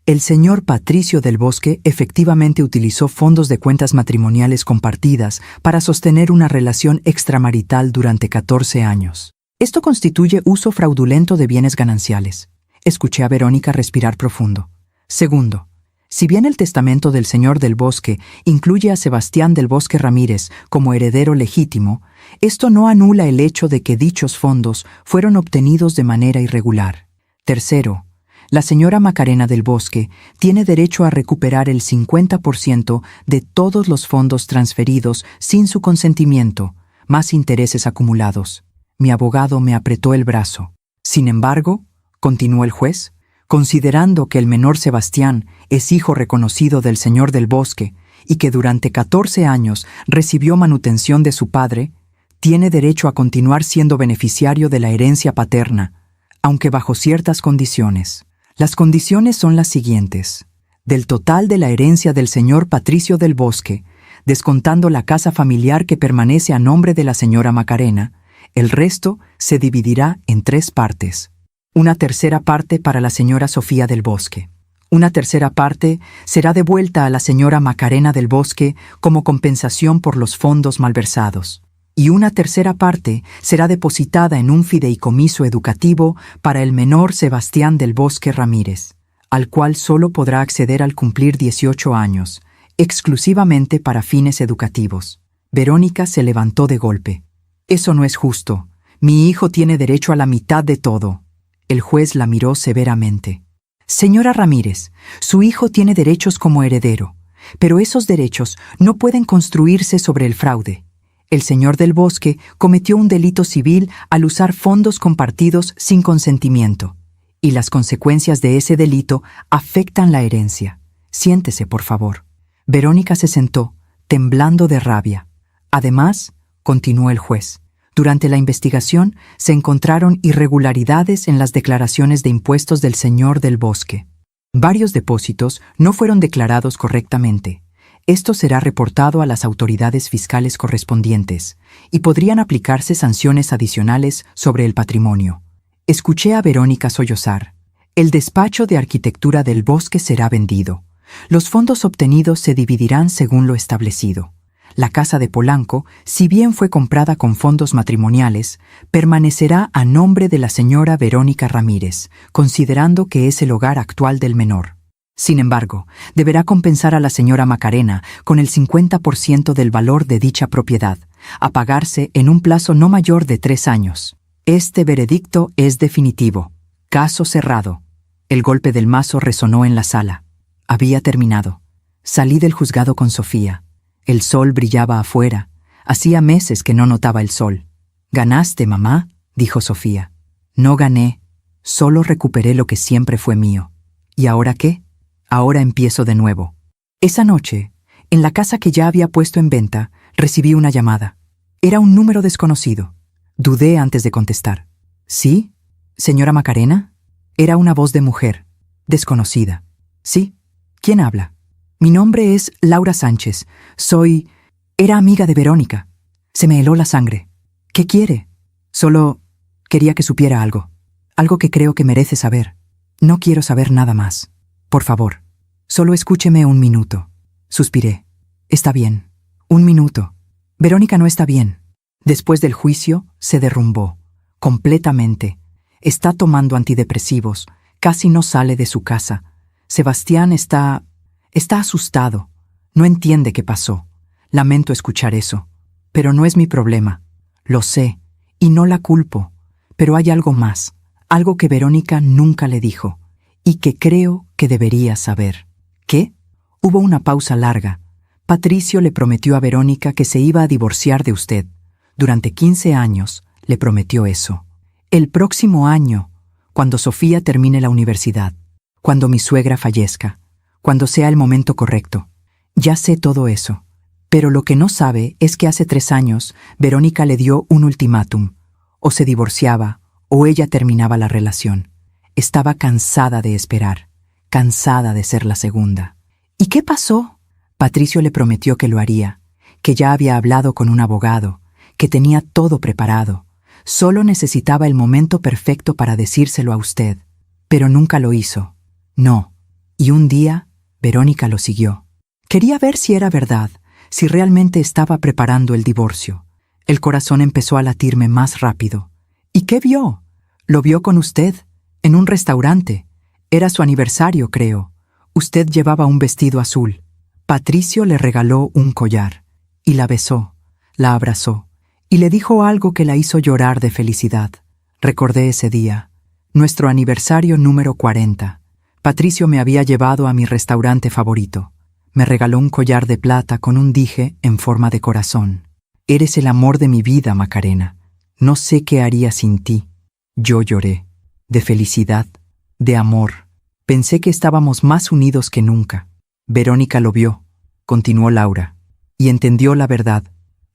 el señor Patricio del Bosque efectivamente utilizó fondos de cuentas matrimoniales compartidas para sostener una relación extramarital durante 14 años. Esto constituye uso fraudulento de bienes gananciales. Escuché a Verónica respirar profundo. Segundo, si bien el testamento del señor del Bosque incluye a Sebastián del Bosque Ramírez como heredero legítimo, esto no anula el hecho de que dichos fondos fueron obtenidos de manera irregular. Tercero, la señora Macarena del Bosque tiene derecho a recuperar el 50% de todos los fondos transferidos sin su consentimiento, más intereses acumulados. Mi abogado me apretó el brazo. Sin embargo, continuó el juez, considerando que el menor Sebastián es hijo reconocido del señor del Bosque y que durante 14 años recibió manutención de su padre, tiene derecho a continuar siendo beneficiario de la herencia paterna, aunque bajo ciertas condiciones. Las condiciones son las siguientes. Del total de la herencia del señor Patricio del Bosque, descontando la casa familiar que permanece a nombre de la señora Macarena, el resto se dividirá en 3 partes. Una tercera parte para la señora Sofía del Bosque. Una tercera parte será devuelta a la señora Macarena del Bosque como compensación por los fondos malversados. Y una tercera parte será depositada en un fideicomiso educativo para el menor Sebastián del Bosque Ramírez, al cual solo podrá acceder al cumplir 18 años, exclusivamente para fines educativos. Verónica se levantó de golpe. «Eso no es justo. Mi hijo tiene derecho a la mitad de todo». El juez la miró severamente. «Señora Ramírez, su hijo tiene derechos como heredero, pero esos derechos no pueden construirse sobre el fraude. El señor del Bosque cometió un delito civil al usar fondos compartidos sin consentimiento, y las consecuencias de ese delito afectan la herencia. Siéntese, por favor». Verónica se sentó, temblando de rabia. «Además», continuó el juez, «durante la investigación se encontraron irregularidades en las declaraciones de impuestos del señor del Bosque. Varios depósitos no fueron declarados correctamente. Esto será reportado a las autoridades fiscales correspondientes y podrían aplicarse sanciones adicionales sobre el patrimonio». Escuché a Verónica sollozar. «El despacho de arquitectura del Bosque será vendido. Los fondos obtenidos se dividirán según lo establecido. La casa de Polanco, si bien fue comprada con fondos matrimoniales, permanecerá a nombre de la señora Verónica Ramírez, considerando que es el hogar actual del menor. Sin embargo, deberá compensar a la señora Macarena con el 50% del valor de dicha propiedad, a pagarse en un plazo no mayor de 3 años. Este veredicto es definitivo. Caso cerrado. El golpe del mazo resonó en la sala. Había terminado. Salí del juzgado con Sofía. El sol brillaba afuera. Hacía meses que no notaba el sol. «Ganaste, mamá», dijo Sofía. «No gané. Solo recuperé lo que siempre fue mío. ¿Y ahora qué? Ahora empiezo de nuevo». Esa noche, en la casa que ya había puesto en venta, recibí una llamada. Era un número desconocido. Dudé antes de contestar. «¿Sí? ¿Señora Macarena?» Era una voz de mujer, desconocida. «Sí. ¿Quién habla?» «Mi nombre es Laura Sánchez. Era amiga de Verónica. Se me heló la sangre. ¿Qué quiere?» «Solo quería que supiera algo. Algo que creo que merece saber. No quiero saber nada más. Por favor, solo escúcheme un minuto». Suspiré. «Está bien. 1 minuto. Verónica no está bien. Después del juicio, se derrumbó. Completamente. Está tomando antidepresivos. Casi no sale de su casa. Sebastián está asustado. No entiende qué pasó. Lamento escuchar eso. Pero no es mi problema. Lo sé, y no la culpo. Pero hay algo más. Algo que Verónica nunca le dijo. Y que creo que debería saber». «¿Qué?» Hubo una pausa larga. «Patricio le prometió a Verónica que se iba a divorciar de usted. Durante 15 años le prometió eso. El próximo año, cuando Sofía termine la universidad, cuando mi suegra fallezca, cuando sea el momento correcto. Ya sé todo eso. Pero lo que no sabe es que hace 3 años Verónica le dio un ultimátum. O se divorciaba, o ella terminaba la relación. Estaba cansada de esperar, cansada de ser la segunda. ¿Y qué pasó? Patricio le prometió que lo haría, que ya había hablado con un abogado, que tenía todo preparado. Solo necesitaba el momento perfecto para decírselo a usted. Pero nunca lo hizo. No. Y un día, Verónica lo siguió. Quería ver si era verdad, si realmente estaba preparando el divorcio. El corazón empezó a latirme más rápido. ¿Y qué vio? Lo vio con usted, en un restaurante. Era su aniversario, creo. Usted llevaba un vestido azul. Patricio le regaló un collar. Y la besó, la abrazó, y le dijo algo que la hizo llorar de felicidad. Recordé ese día. Nuestro aniversario número 40. Patricio me había llevado a mi restaurante favorito. Me regaló un collar de plata con un dije en forma de corazón. «Eres el amor de mi vida, Macarena. No sé qué haría sin ti». Yo lloré. De felicidad, de amor. Pensé que estábamos más unidos que nunca. Verónica lo vio, continuó Laura, y entendió la verdad,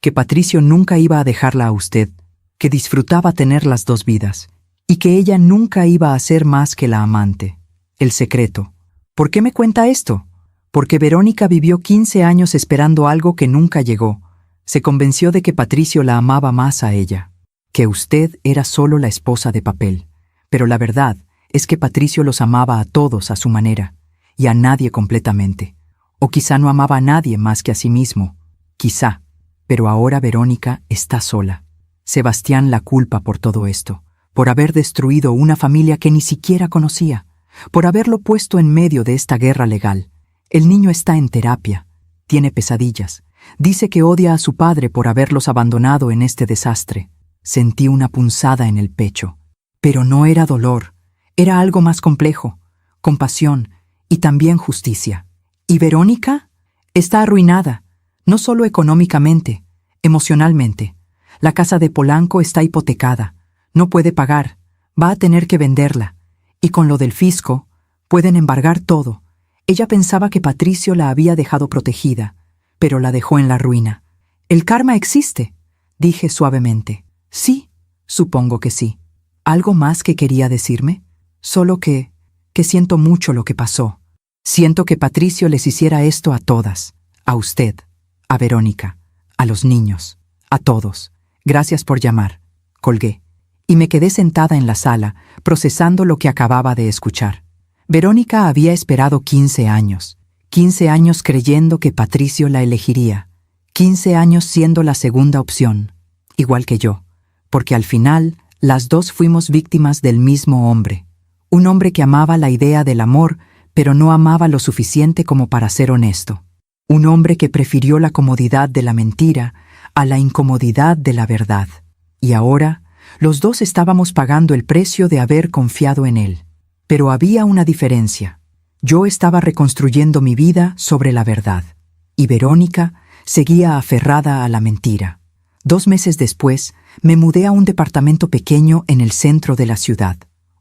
que Patricio nunca iba a dejarla a usted, que disfrutaba tener las 2 vidas, y que ella nunca iba a ser más que la amante. El secreto. ¿Por qué me cuenta esto? Porque Verónica vivió 15 años esperando algo que nunca llegó. Se convenció de que Patricio la amaba más a ella, que usted era solo la esposa de papel. Pero la verdad es que Patricio los amaba a todos a su manera, y a nadie completamente. O quizá no amaba a nadie más que a sí mismo. Quizá. Pero ahora Verónica está sola. Sebastián la culpa por todo esto, por haber destruido una familia que ni siquiera conocía, por haberlo puesto en medio de esta guerra legal. El niño está en terapia, tiene pesadillas, dice que odia a su padre por haberlos abandonado en este desastre. Sentí una punzada en el pecho, pero no era dolor, era algo más complejo, compasión y también justicia. ¿Y Verónica? Está arruinada, no solo económicamente, emocionalmente. La casa de Polanco está hipotecada, no puede pagar, va a tener que venderla. Y con lo del fisco, pueden embargar todo. Ella pensaba que Patricio la había dejado protegida, pero la dejó en la ruina. «¿El karma existe?», dije suavemente. «Sí, supongo que sí». ¿Algo más que quería decirme? Solo que siento mucho lo que pasó. Siento que Patricio les hiciera esto a todas. A usted, a Verónica, a los niños, a todos. Gracias por llamar. Colgué. Y me quedé sentada en la sala, procesando lo que acababa de escuchar. Verónica había esperado 15 años. 15 años creyendo que Patricio la elegiría. 15 años siendo la segunda opción, igual que yo, porque al final las dos fuimos víctimas del mismo hombre. Un hombre que amaba la idea del amor, pero no amaba lo suficiente como para ser honesto. Un hombre que prefirió la comodidad de la mentira a la incomodidad de la verdad. Y ahora, los dos estábamos pagando el precio de haber confiado en él. Pero había una diferencia. Yo estaba reconstruyendo mi vida sobre la verdad, y Verónica seguía aferrada a la mentira. 2 meses después, me mudé a un departamento pequeño en el centro de la ciudad.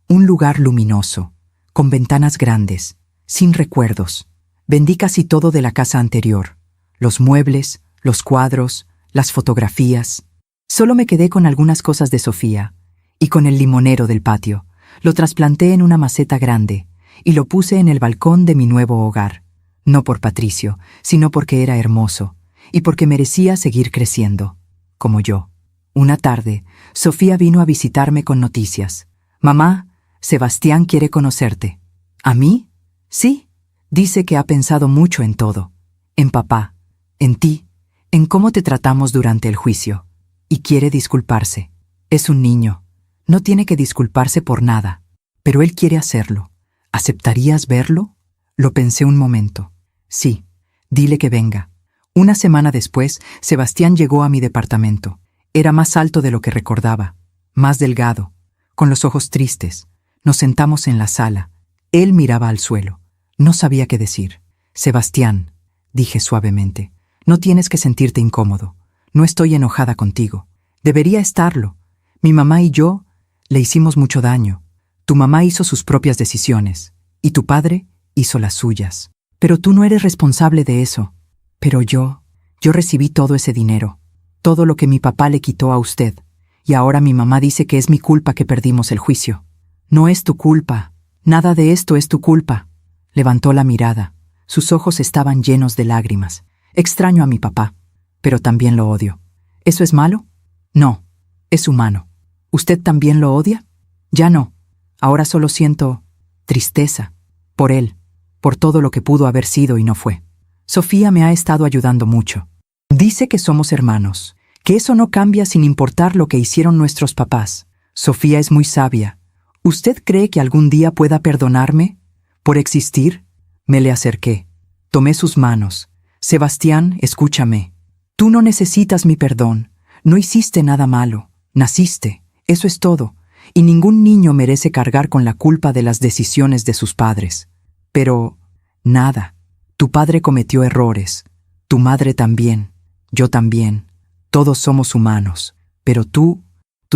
Un lugar luminoso, con ventanas grandes, sin recuerdos. Vendí casi todo de la casa anterior. Los muebles, los cuadros, las fotografías. Solo me quedé con algunas cosas de Sofía, y con el limonero del patio. Lo trasplanté en una maceta grande, y lo puse en el balcón de mi nuevo hogar. No por Patricio, sino porque era hermoso, y porque merecía seguir creciendo, como yo. Una tarde, Sofía vino a visitarme con noticias. «Mamá, Sebastián quiere conocerte». ¿A mí? Sí. Dice que ha pensado mucho en todo. En papá, en ti, en cómo te tratamos durante el juicio. Y quiere disculparse. Es un niño. No tiene que disculparse por nada. Pero él quiere hacerlo. ¿Aceptarías verlo? Lo pensé un momento. Sí. Dile que venga. Una semana después, Sebastián llegó a mi departamento. Era más alto de lo que recordaba. Más delgado. Con los ojos tristes. Nos sentamos en la sala. Él miraba al suelo. No sabía qué decir. «Sebastián», dije suavemente, «no tienes que sentirte incómodo. No estoy enojada contigo. Debería estarlo. Mi mamá y yo le hicimos mucho daño. Tu mamá hizo sus propias decisiones, y tu padre hizo las suyas. Pero tú no eres responsable de eso. Pero yo recibí todo ese dinero, todo lo que mi papá le quitó a usted, y ahora mi mamá dice que es mi culpa que perdimos el juicio. No es tu culpa. Nada de esto es tu culpa». Levantó la mirada. Sus ojos estaban llenos de lágrimas. Extraño a mi papá, pero también lo odio. ¿Eso es malo? No, es humano. ¿Usted también lo odia? Ya no. Ahora solo siento tristeza por él, por todo lo que pudo haber sido y no fue. Sofía me ha estado ayudando mucho. Dice que somos hermanos, que eso no cambia sin importar lo que hicieron nuestros papás. Sofía es muy sabia. ¿Usted cree que algún día pueda perdonarme por existir? Me le acerqué. Tomé sus manos. «Sebastián, escúchame. Tú no necesitas mi perdón. No hiciste nada malo. Naciste. Eso es todo. Y ningún niño merece cargar con la culpa de las decisiones de sus padres. Pero, nada. Tu padre cometió errores. Tu madre también. Yo también. Todos somos humanos. Pero tú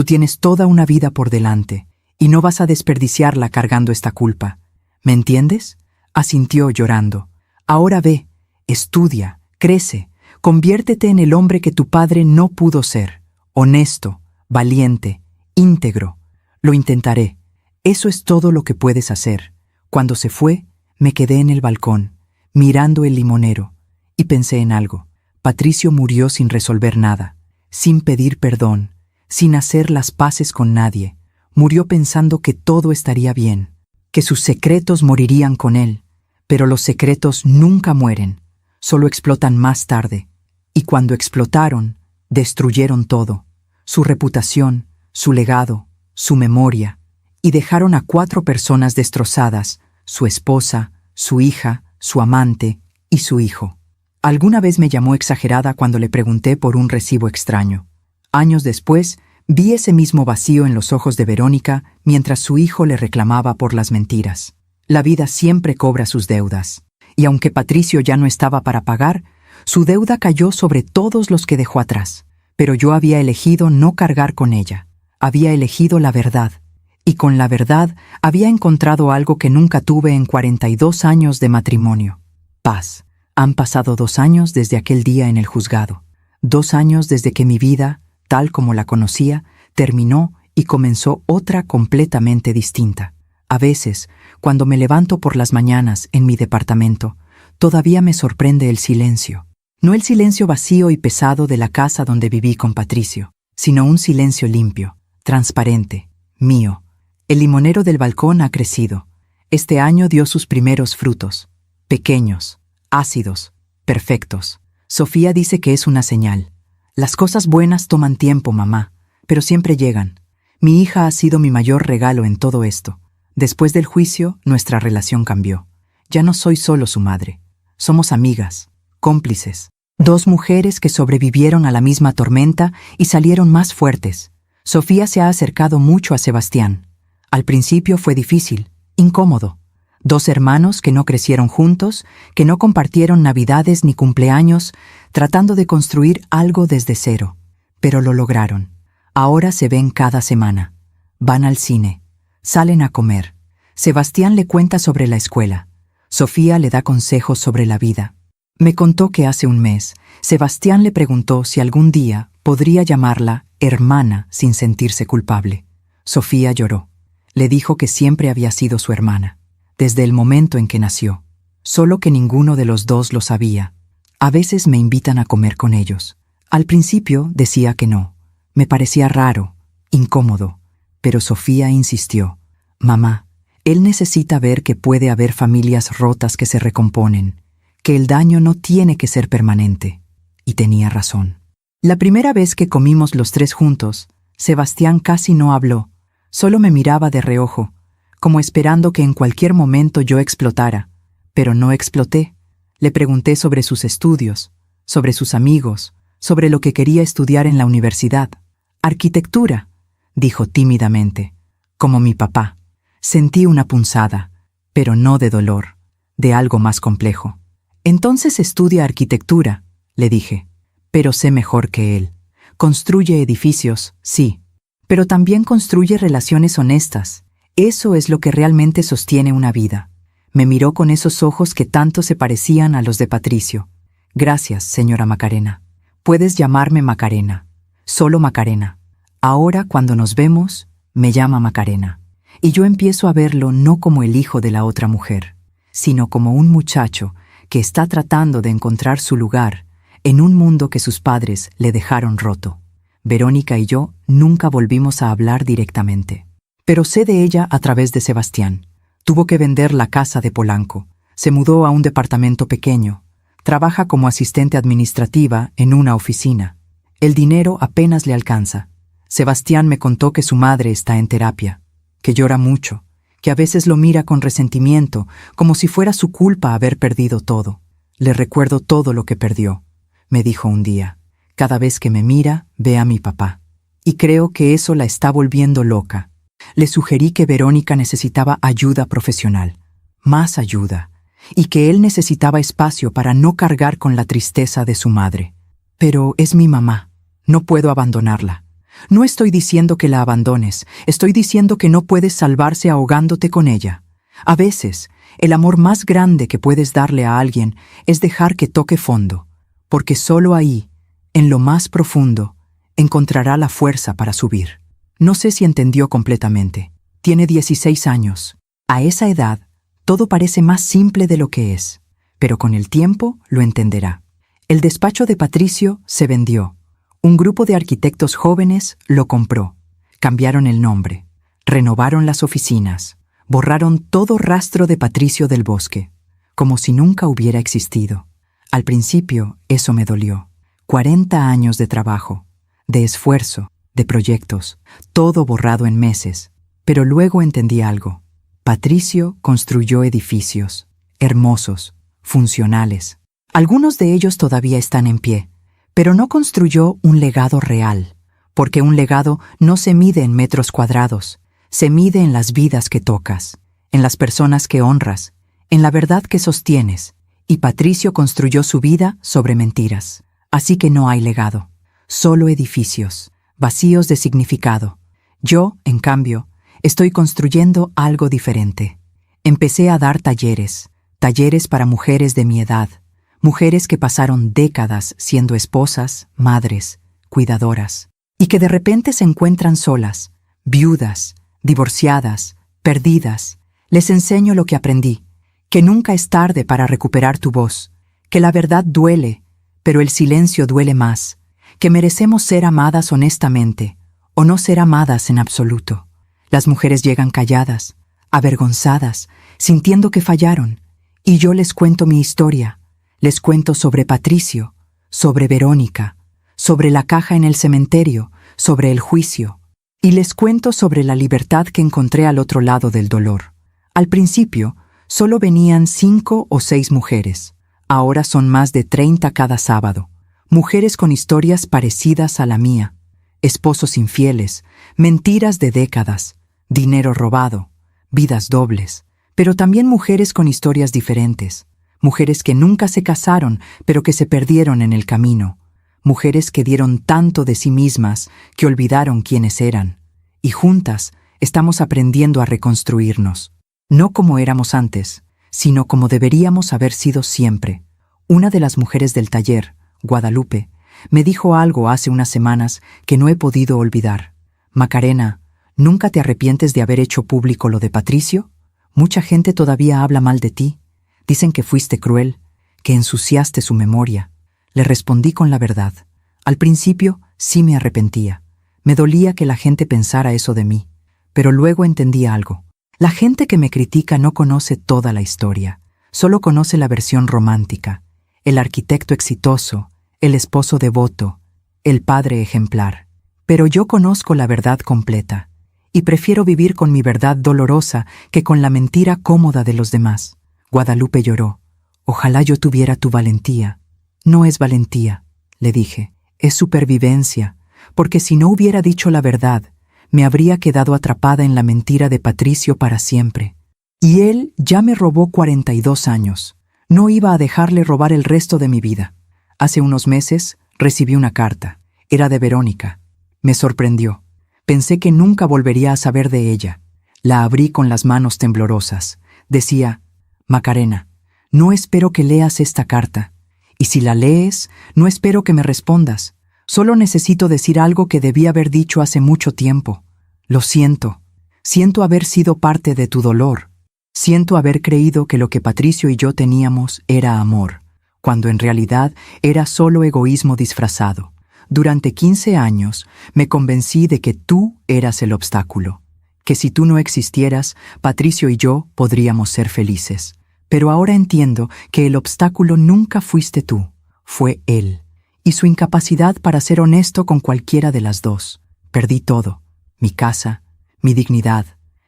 tienes toda una vida por delante. Y no vas a desperdiciarla cargando esta culpa. ¿Me entiendes?», asintió llorando. «Ahora ve, estudia, crece, conviértete en el hombre que tu padre no pudo ser. Honesto, valiente, íntegro. Lo intentaré. Eso es todo lo que puedes hacer». Cuando se fue, me quedé en el balcón, mirando el limonero, y pensé en algo. Patricio murió sin resolver nada, sin pedir perdón, sin hacer las paces con nadie. Murió pensando que todo estaría bien, que sus secretos morirían con él. Pero los secretos nunca mueren, solo explotan más tarde. Y cuando explotaron, destruyeron todo: su reputación, su legado, su memoria, y dejaron a 4 personas destrozadas: su esposa, su hija, su amante y su hijo. Alguna vez me llamó exagerada cuando le pregunté por un recibo extraño. Años después, vi ese mismo vacío en los ojos de Verónica mientras su hijo le reclamaba por las mentiras. La vida siempre cobra sus deudas, y aunque Patricio ya no estaba para pagar, su deuda cayó sobre todos los que dejó atrás. Pero yo había elegido no cargar con ella. Había elegido la verdad, y con la verdad había encontrado algo que nunca tuve en 42 años de matrimonio: paz. Han pasado 2 años desde aquel día en el juzgado. 2 años desde que mi vida, tal como la conocía, terminó y comenzó otra completamente distinta. A veces, cuando me levanto por las mañanas en mi departamento, todavía me sorprende el silencio. No el silencio vacío y pesado de la casa donde viví con Patricio, sino un silencio limpio, transparente, mío. El limonero del balcón ha crecido. Este año dio sus primeros frutos. Pequeños, ácidos, perfectos. Sofía dice que es una señal. Las cosas buenas toman tiempo, mamá, pero siempre llegan. Mi hija ha sido mi mayor regalo en todo esto. Después del juicio, nuestra relación cambió. Ya no soy solo su madre. Somos amigas, cómplices. Dos mujeres que sobrevivieron a la misma tormenta y salieron más fuertes. Sofía se ha acercado mucho a Sebastián. Al principio fue difícil, incómodo. Dos hermanos que no crecieron juntos, que no compartieron navidades ni cumpleaños, tratando de construir algo desde cero. Pero lo lograron. Ahora se ven cada semana. Van al cine. Salen a comer. Sebastián le cuenta sobre la escuela. Sofía le da consejos sobre la vida. Me contó que hace un mes, Sebastián le preguntó si algún día podría llamarla hermana sin sentirse culpable. Sofía lloró. Le dijo que siempre había sido su hermana, desde el momento en que nació, solo que ninguno de los dos lo sabía. A veces me invitan a comer con ellos. Al principio decía que no. Me parecía raro, incómodo, pero Sofía insistió. Mamá, él necesita ver que puede haber familias rotas que se recomponen, que el daño no tiene que ser permanente. Y tenía razón. La primera vez que comimos los tres juntos, Sebastián casi no habló, solo me miraba de reojo, como esperando que en cualquier momento yo explotara. Pero no exploté. Le pregunté sobre sus estudios, sobre sus amigos, sobre lo que quería estudiar en la universidad. Arquitectura, dijo tímidamente, como mi papá. Sentí una punzada, pero no de dolor, de algo más complejo. Entonces estudia arquitectura, le dije, pero sé mejor que él. Construye edificios, sí, pero también construye relaciones honestas. Eso es lo que realmente sostiene una vida. Me miró con esos ojos que tanto se parecían a los de Patricio. Gracias, señora Macarena. Puedes llamarme Macarena, solo Macarena. Ahora, cuando nos vemos, me llama Macarena. Y yo empiezo a verlo no como el hijo de la otra mujer, sino como un muchacho que está tratando de encontrar su lugar en un mundo que sus padres le dejaron roto. Verónica y yo nunca volvimos a hablar directamente. Pero sé de ella a través de Sebastián. Tuvo que vender la casa de Polanco. Se mudó a un departamento pequeño. Trabaja como asistente administrativa en una oficina. El dinero apenas le alcanza. Sebastián me contó que su madre está en terapia, que llora mucho, que a veces lo mira con resentimiento, como si fuera su culpa haber perdido todo. Le recuerdo todo lo que perdió, me dijo un día. Cada vez que me mira, ve a mi papá. Y creo que eso la está volviendo loca. Le sugerí que Verónica necesitaba ayuda profesional, más ayuda, y que él necesitaba espacio para no cargar con la tristeza de su madre. Pero es mi mamá, no puedo abandonarla. No estoy diciendo que la abandones, estoy diciendo que no puedes salvarse ahogándote con ella. A veces, el amor más grande que puedes darle a alguien es dejar que toque fondo, porque solo ahí, en lo más profundo, encontrará la fuerza para subir. No sé si entendió completamente. Tiene 16 años. A esa edad, todo parece más simple de lo que es, pero con el tiempo lo entenderá. El despacho de Patricio se vendió. Un grupo de arquitectos jóvenes lo compró. Cambiaron el nombre, renovaron las oficinas, borraron todo rastro de Patricio del Bosque, como si nunca hubiera existido. Al principio, eso me dolió. 40 años de trabajo, de esfuerzo, de proyectos, todo borrado en meses. Pero luego entendí algo. Patricio construyó edificios, hermosos, funcionales. Algunos de ellos todavía están en pie, pero no construyó un legado real, porque un legado no se mide en metros cuadrados, se mide en las vidas que tocas, en las personas que honras, en la verdad que sostienes, y Patricio construyó su vida sobre mentiras. Así que no hay legado, solo edificios, vacíos de significado. Yo, en cambio, estoy construyendo algo diferente. Empecé a dar talleres para mujeres de mi edad, mujeres que pasaron décadas siendo esposas, madres, cuidadoras, y que de repente se encuentran solas, viudas, divorciadas, perdidas. Les enseño lo que aprendí, que nunca es tarde para recuperar tu voz, que la verdad duele, pero el silencio duele más, que merecemos ser amadas honestamente, o no ser amadas en absoluto. Las mujeres llegan calladas, avergonzadas, sintiendo que fallaron, y yo les cuento mi historia. Les cuento sobre Patricio, sobre Verónica, sobre la caja en el cementerio, sobre el juicio. Y les cuento sobre la libertad que encontré al otro lado del dolor. Al principio, solo venían 5 o 6 mujeres. Ahora son más de 30 cada sábado. Mujeres con historias parecidas a la mía. Esposos infieles, mentiras de décadas, dinero robado, vidas dobles. Pero también mujeres con historias diferentes. Mujeres que nunca se casaron, pero que se perdieron en el camino. Mujeres que dieron tanto de sí mismas que olvidaron quiénes eran. Y juntas estamos aprendiendo a reconstruirnos. No como éramos antes, sino como deberíamos haber sido siempre. Una de las mujeres del taller, Guadalupe, me dijo algo hace unas semanas que no he podido olvidar. Macarena, ¿nunca te arrepientes de haber hecho público lo de Patricio? Mucha gente todavía habla mal de ti. Dicen que fuiste cruel, que ensuciaste su memoria. Le respondí con la verdad. Al principio sí me arrepentía. Me dolía que la gente pensara eso de mí. Pero luego entendí algo. La gente que me critica no conoce toda la historia. Solo conoce la versión romántica. El arquitecto exitoso, el esposo devoto, el padre ejemplar. Pero yo conozco la verdad completa. Y prefiero vivir con mi verdad dolorosa que con la mentira cómoda de los demás. Guadalupe lloró. Ojalá yo tuviera tu valentía. No es valentía, le dije. Es supervivencia, porque si no hubiera dicho la verdad, me habría quedado atrapada en la mentira de Patricio para siempre. Y él ya me robó 42 años. No iba a dejarle robar el resto de mi vida. Hace unos meses recibí una carta. Era de Verónica. Me sorprendió. Pensé que nunca volvería a saber de ella. La abrí con las manos temblorosas. Decía: Macarena, no espero que leas esta carta. Y si la lees, no espero que me respondas. Solo necesito decir algo que debí haber dicho hace mucho tiempo. Lo siento. Siento haber sido parte de tu dolor. Siento haber creído que lo que Patricio y yo teníamos era amor, cuando en realidad era solo egoísmo disfrazado. Durante 15 años me convencí de que tú eras el obstáculo, que si tú no existieras, Patricio y yo podríamos ser felices. Pero ahora entiendo que el obstáculo nunca fuiste tú, fue él, y su incapacidad para ser honesto con cualquiera de las dos. Perdí todo, mi casa, mi dignidad,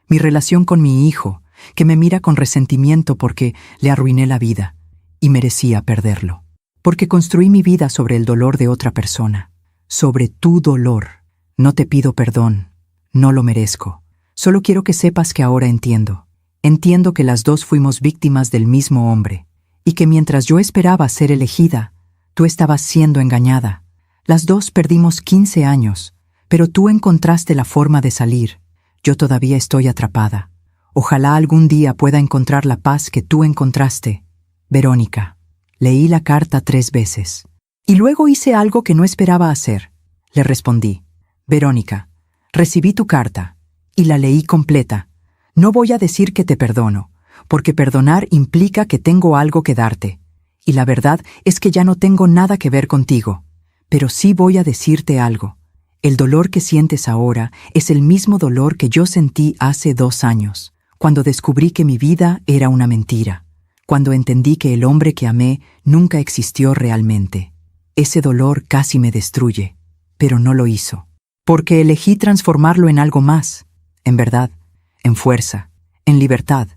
mi relación con mi hijo, que me mira con resentimiento porque le arruiné la vida, y merecía perderlo. Porque construí mi vida sobre el dolor de otra persona, sobre tu dolor. No te pido perdón, no lo merezco. Solo quiero que sepas que ahora entiendo. Entiendo que las dos fuimos víctimas del mismo hombre, y que mientras yo esperaba ser elegida, tú estabas siendo engañada. Las dos perdimos 15 años, pero tú encontraste la forma de salir. Yo todavía estoy atrapada. Ojalá algún día pueda encontrar la paz que tú encontraste. Verónica. Leí la carta 3 veces. Y luego hice algo que no esperaba hacer. Le respondí: Verónica, recibí tu carta, y la leí completa. No voy a decir que te perdono, porque perdonar implica que tengo algo que darte. Y la verdad es que ya no tengo nada que ver contigo. Pero sí voy a decirte algo. El dolor que sientes ahora es el mismo dolor que yo sentí hace 2 años, cuando descubrí que mi vida era una mentira, cuando entendí que el hombre que amé nunca existió realmente. Ese dolor casi me destruye, pero no lo hizo, porque elegí transformarlo en algo más, en verdad, en fuerza, en libertad.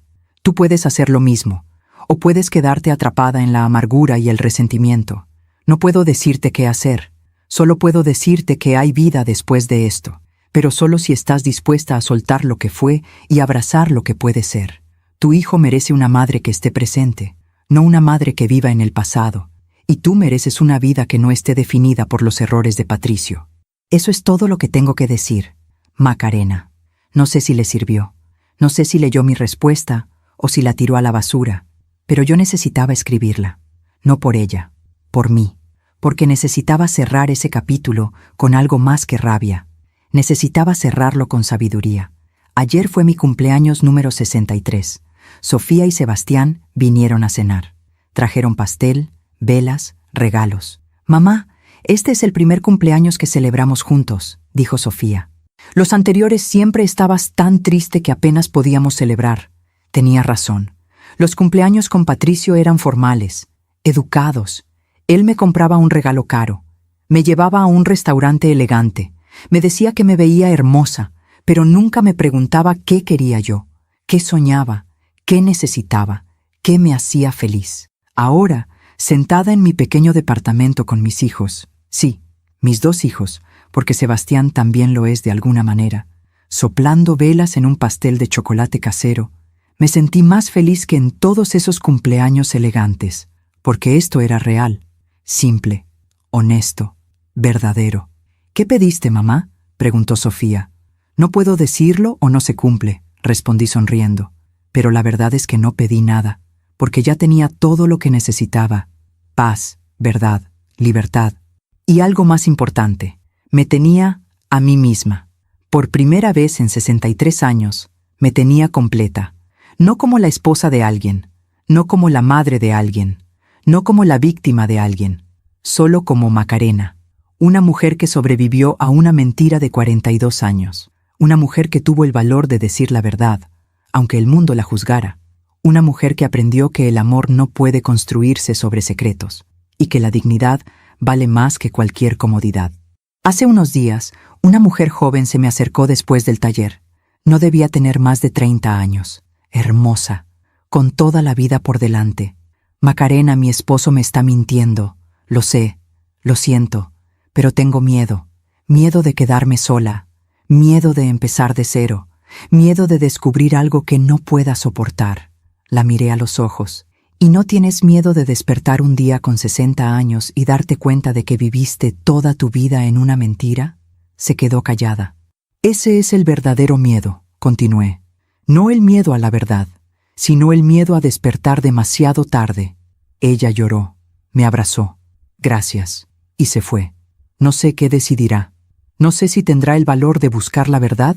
Tú puedes hacer lo mismo, o puedes quedarte atrapada en la amargura y el resentimiento. No puedo decirte qué hacer, solo puedo decirte que hay vida después de esto, pero solo si estás dispuesta a soltar lo que fue y abrazar lo que puede ser. Tu hijo merece una madre que esté presente, no una madre que viva en el pasado, y tú mereces una vida que no esté definida por los errores de Patricio. Eso es todo lo que tengo que decir, Macarena. No sé si le sirvió, no sé si leyó mi respuesta o si la tiró a la basura, pero yo necesitaba escribirla, no por ella, por mí, porque necesitaba cerrar ese capítulo con algo más que rabia. Necesitaba cerrarlo con sabiduría. Ayer fue mi cumpleaños número 63. Sofía y Sebastián vinieron a cenar. Trajeron pastel, velas, regalos. «Mamá, este es el primer cumpleaños que celebramos juntos», dijo Sofía. «Los anteriores siempre estabas tan triste que apenas podíamos celebrar». Tenía razón. Los cumpleaños con Patricio eran formales, educados, Él me compraba un regalo caro, me llevaba a un restaurante elegante, me decía que me veía hermosa, pero nunca me preguntaba qué quería yo, qué soñaba, qué necesitaba, qué me hacía feliz. Ahora, sentada en mi pequeño departamento con mis hijos, sí, mis 2 hijos, porque Sebastián también lo es de alguna manera, soplando velas en un pastel de chocolate casero, me sentí más feliz que en todos esos cumpleaños elegantes, porque esto era real, simple, honesto, verdadero. ¿Qué pediste, mamá?, preguntó Sofía. No puedo decirlo o no se cumple, respondí sonriendo, pero la verdad es que no pedí nada, porque ya tenía todo lo que necesitaba: paz, verdad, libertad. Y algo más importante, me tenía a mí misma. Por primera vez en 63 años, me tenía completa, no como la esposa de alguien, no como la madre de alguien, no como la víctima de alguien, solo como Macarena, una mujer que sobrevivió a una mentira de 42 años, una mujer que tuvo el valor de decir la verdad, aunque el mundo la juzgara, una mujer que aprendió que el amor no puede construirse sobre secretos, y que la dignidad vale más que cualquier comodidad. Hace unos días, una mujer joven se me acercó después del taller. No debía tener más de 30 años, hermosa, con toda la vida por delante. Macarena, mi esposo me está mintiendo, lo sé, lo siento, pero tengo miedo, miedo de quedarme sola, miedo de empezar de cero, miedo de descubrir algo que no pueda soportar. La miré a los ojos. ¿Y no tienes miedo de despertar un día con 60 años y darte cuenta de que viviste toda tu vida en una mentira? Se quedó callada. Ese es el verdadero miedo, continué. No el miedo a la verdad, sino el miedo a despertar demasiado tarde. Ella lloró, me abrazó. Gracias. Y se fue. No sé qué decidirá. No sé si tendrá el valor de buscar la verdad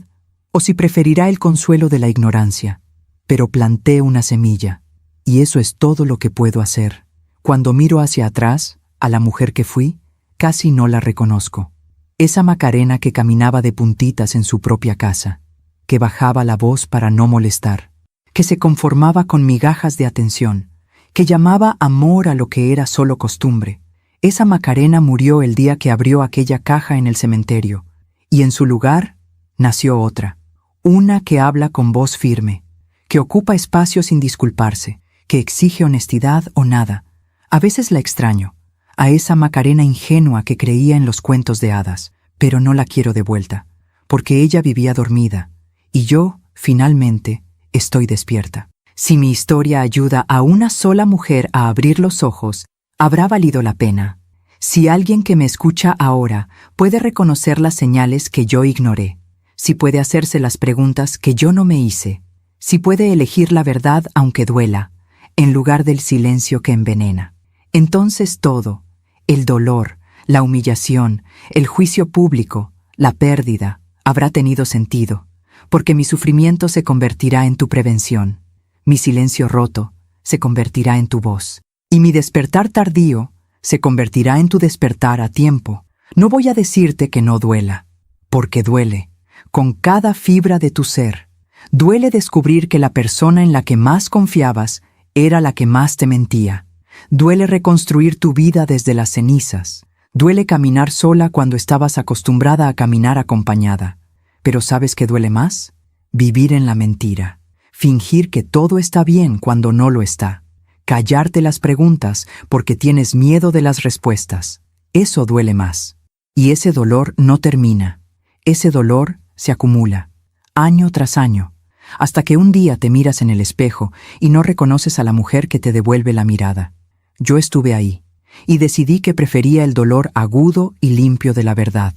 o si preferirá el consuelo de la ignorancia. Pero planté una semilla. Y eso es todo lo que puedo hacer. Cuando miro hacia atrás, a la mujer que fui, casi no la reconozco. Esa Macarena que caminaba de puntitas en su propia casa, que bajaba la voz para no molestar, que se conformaba con migajas de atención, que llamaba amor a lo que era solo costumbre. Esa Macarena murió el día que abrió aquella caja en el cementerio, y en su lugar nació otra, una que habla con voz firme, que ocupa espacio sin disculparse, que exige honestidad o nada. A veces la extraño, a esa Macarena ingenua que creía en los cuentos de hadas, pero no la quiero de vuelta, porque ella vivía dormida, y yo, finalmente, estoy despierta. Si mi historia ayuda a una sola mujer a abrir los ojos, habrá valido la pena. Si alguien que me escucha ahora puede reconocer las señales que yo ignoré, si puede hacerse las preguntas que yo no me hice, si puede elegir la verdad aunque duela, en lugar del silencio que envenena, entonces todo, el dolor, la humillación, el juicio público, la pérdida, habrá tenido sentido, porque mi sufrimiento se convertirá en tu prevención, mi silencio roto se convertirá en tu voz, y mi despertar tardío se convertirá en tu despertar a tiempo. No voy a decirte que no duela, porque duele, con cada fibra de tu ser. Duele descubrir que la persona en la que más confiabas era la que más te mentía. Duele reconstruir tu vida desde las cenizas. Duele caminar sola cuando estabas acostumbrada a caminar acompañada. Pero ¿sabes qué duele más? Vivir en la mentira. Fingir que todo está bien cuando no lo está. Callarte las preguntas porque tienes miedo de las respuestas. Eso duele más. Y ese dolor no termina. Ese dolor se acumula, año tras año, hasta que un día te miras en el espejo y no reconoces a la mujer que te devuelve la mirada. Yo estuve ahí, y decidí que prefería el dolor agudo y limpio de la verdad,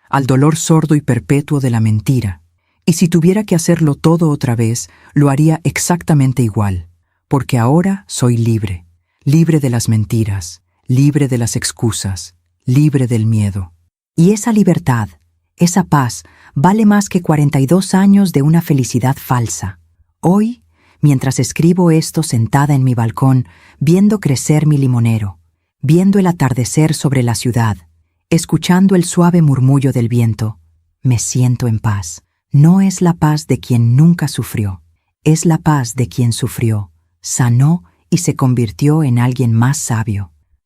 al dolor sordo y perpetuo de la mentira. Y si tuviera que hacerlo todo otra vez, lo haría exactamente igual, porque ahora soy libre, libre de las mentiras, libre de las excusas, libre del miedo. Y esa libertad, esa paz, vale más que 42 años de una felicidad falsa. Hoy, mientras escribo esto sentada en mi balcón, viendo crecer mi limonero, viendo el atardecer sobre la ciudad, escuchando el suave murmullo del viento, me siento en paz. No es la paz de quien nunca sufrió, es la paz de quien sufrió, sanó y se convirtió en alguien más sabio.